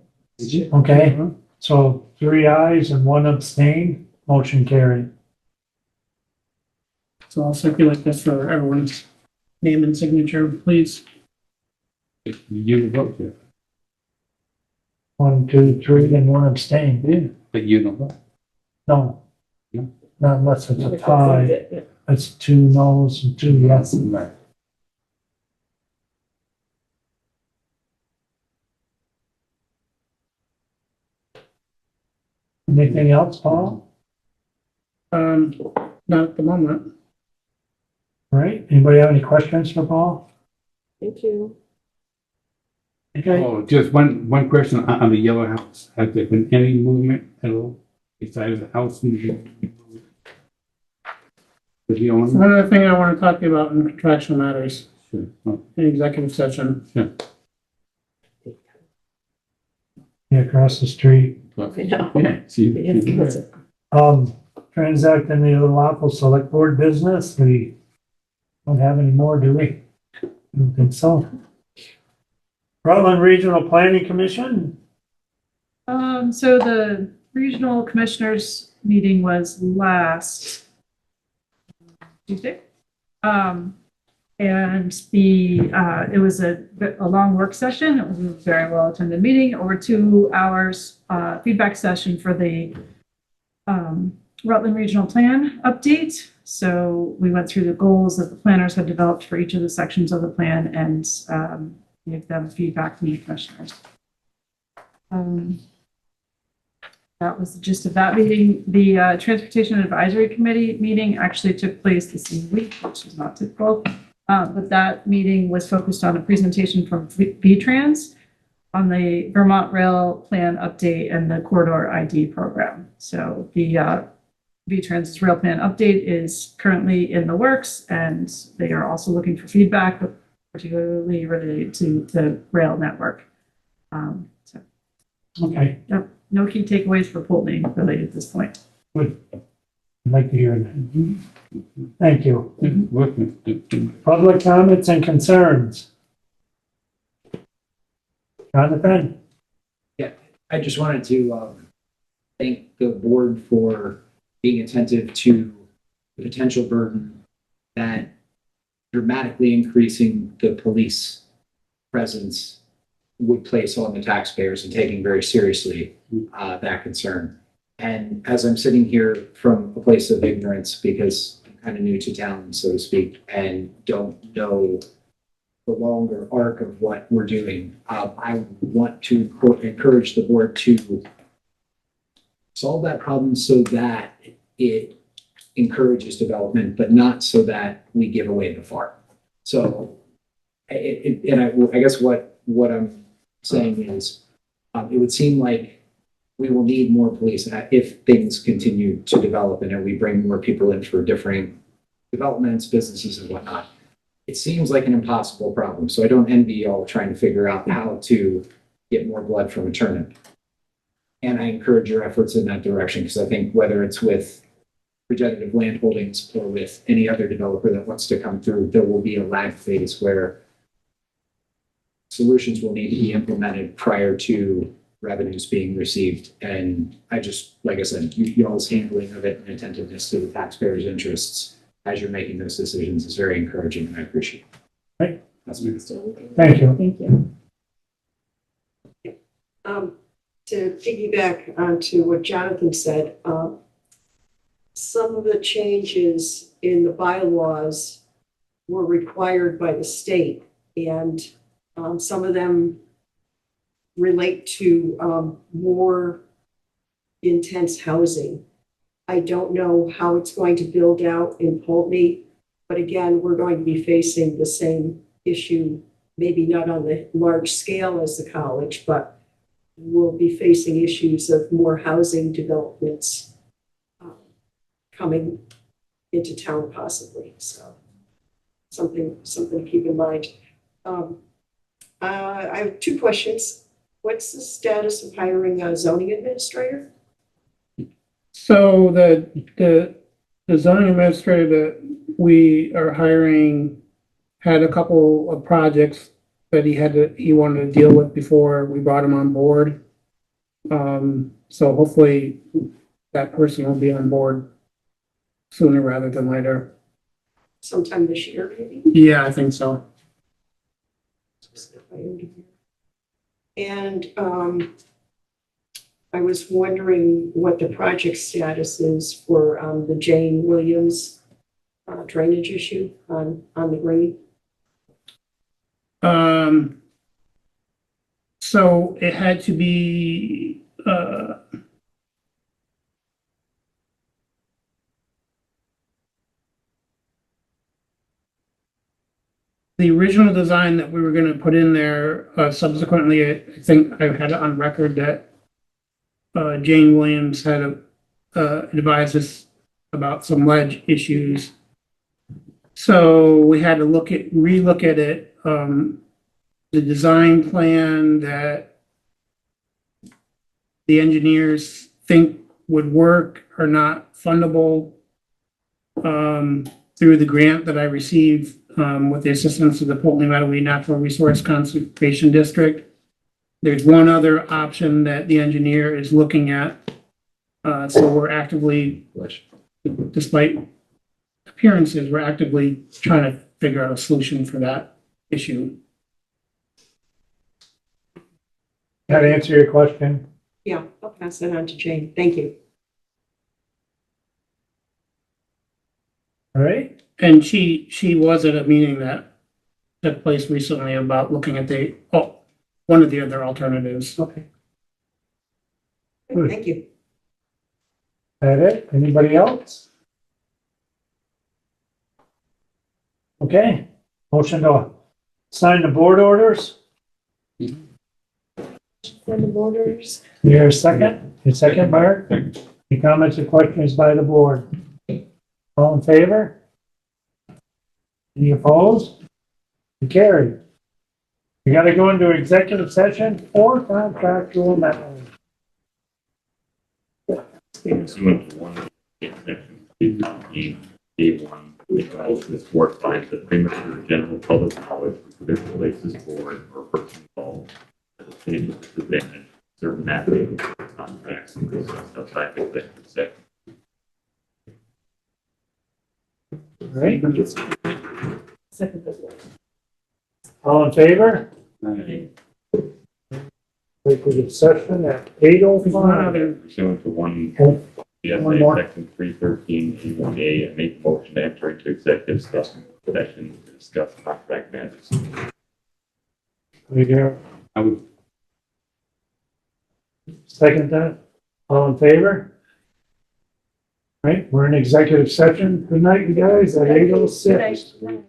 Okay, so 3 ayes and 1 abstain, motion carried. So I'll circulate this for everyone's name and signature, please. You vote here, 1, 2, 3, and 1 abstain. but you don't vote. No. No. Not unless it's a tie. It's 2 noes and 2 yeses. Right. Anything else, Paul? Not at the moment. All right, anybody have any questions for Paul? Thank you. Okay, Oh, just one question on the yellow house. Has there been any movement at all besides the house moving? With the owner? One other thing I want to talk to you about in contractual matters, Sure. Oh, in executive session. yeah, across the street. I know. Yeah, see, Yes, Transact any of the Lawful Selectboard business, we don't have any more, do we? I don't think so. Rutland Regional Planning Commission, So the regional commissioners meeting was last Tuesday. And it was a long work session. It was a very well attended meeting, over 2 hours, feedback session for the Rutland Regional Plan update. So we went through the goals that the planners had developed for each of the sections of the plan and gave them feedback from the commissioners. That was the gist of that meeting. The Transportation Advisory Committee meeting actually took place the same week, which is not typical. But that meeting was focused on a presentation from V-Trans on the Vermont Rail Plan update and the corridor ID program. So the V-Trans's rail plan update is currently in the works, and they are also looking for feedback, particularly related to the rail network. So Okay, no key takeaways for Poultney related at this point. good. I'd like to hear that. Thank you. Public comments and concerns. Jonathan? I just wanted to thank the board for being attentive to the potential burden that dramatically increasing the police presence would place on the taxpayers and taking very seriously that concern. And as I'm sitting here from a place of ignorance, because I'm kind of new to town, so to speak, and don't know the longer arc of what we're doing, I want to encourage the board to solve that problem so that it encourages development, but not so that we give away the farm. So, I guess what I'm saying is, it would seem like we will need more police if things continue to develop and we bring more people in for different developments, businesses and whatnot. It seems like an impossible problem. So I don't envy y'all trying to figure out how to get more blood from a turnip. And I encourage your efforts in that direction, because I think whether it's with Regenerative Land Holdings or with any other developer that wants to come through, there will be a lag phase where solutions will need to be implemented prior to revenues being received. And I just, like I said, y'all's handling of it and attentiveness to the taxpayers' interests as you're making those decisions is very encouraging, and I appreciate it. Right. That's me. Thank you. Thank you. To piggyback onto what Jonathan said, some of the changes in the bylaws were required by the state, and some of them relate to more intense housing. I don't know how it's going to build out in Poultney, but again, we're going to be facing the same issue, maybe not on the large scale as the college, but we'll be facing issues of more housing developments coming into town possibly. So something to keep in mind. I have two questions. What's the status of hiring a zoning administrator? So the zoning administrator that we are hiring had a couple of projects that he wanted to deal with before we brought him on board. So hopefully that person will be on board sooner rather than later. Sometime this year, maybe? Yeah, I think so. And I was wondering what the project status is for the Jane Williams drainage issue on the green. So it had to be the original design that we were going to put in there. Subsequently, I think I had it on record that Jane Williams had advised us about some ledge issues. So we had to relook at it. The design plan that the engineers think would work are not fundable through the grant that I received with the assistance of the Poultney Meadowy Natural Resource Conservation District. There's one other option that the engineer is looking at. So we're actively, despite appearances, we're actively trying to figure out a solution for that issue. That answer your question? Yeah, I'll pass that on to Jane. Thank you. All right. And she was at a meeting that took place recently about looking at one of the other alternatives. Okay. Thank you. That it? Anybody else? Okay. Motion to sign the board orders? point of orders. Your second? Your second, Mark? Any comments or questions by the board? All in favor? Any opposed? Carried. We gotta go into executive session for contractual matters. Pursuant to one, section 313, A1, because this board finds that premature general public knowledge which places board or person involved at a stage of disadvantage, certain affidavits or contracts and discussed outside the executive session. Right? Second. All in favor? Aye. Executive session at 8:05. Pursuant to one, One CSA more. section 313, A1A, I make a motion to enter into executive session to discuss contract matters. We go. I would Second that. All in favor? Right, we're in executive session. Good night, you guys, at 8:06. Good night.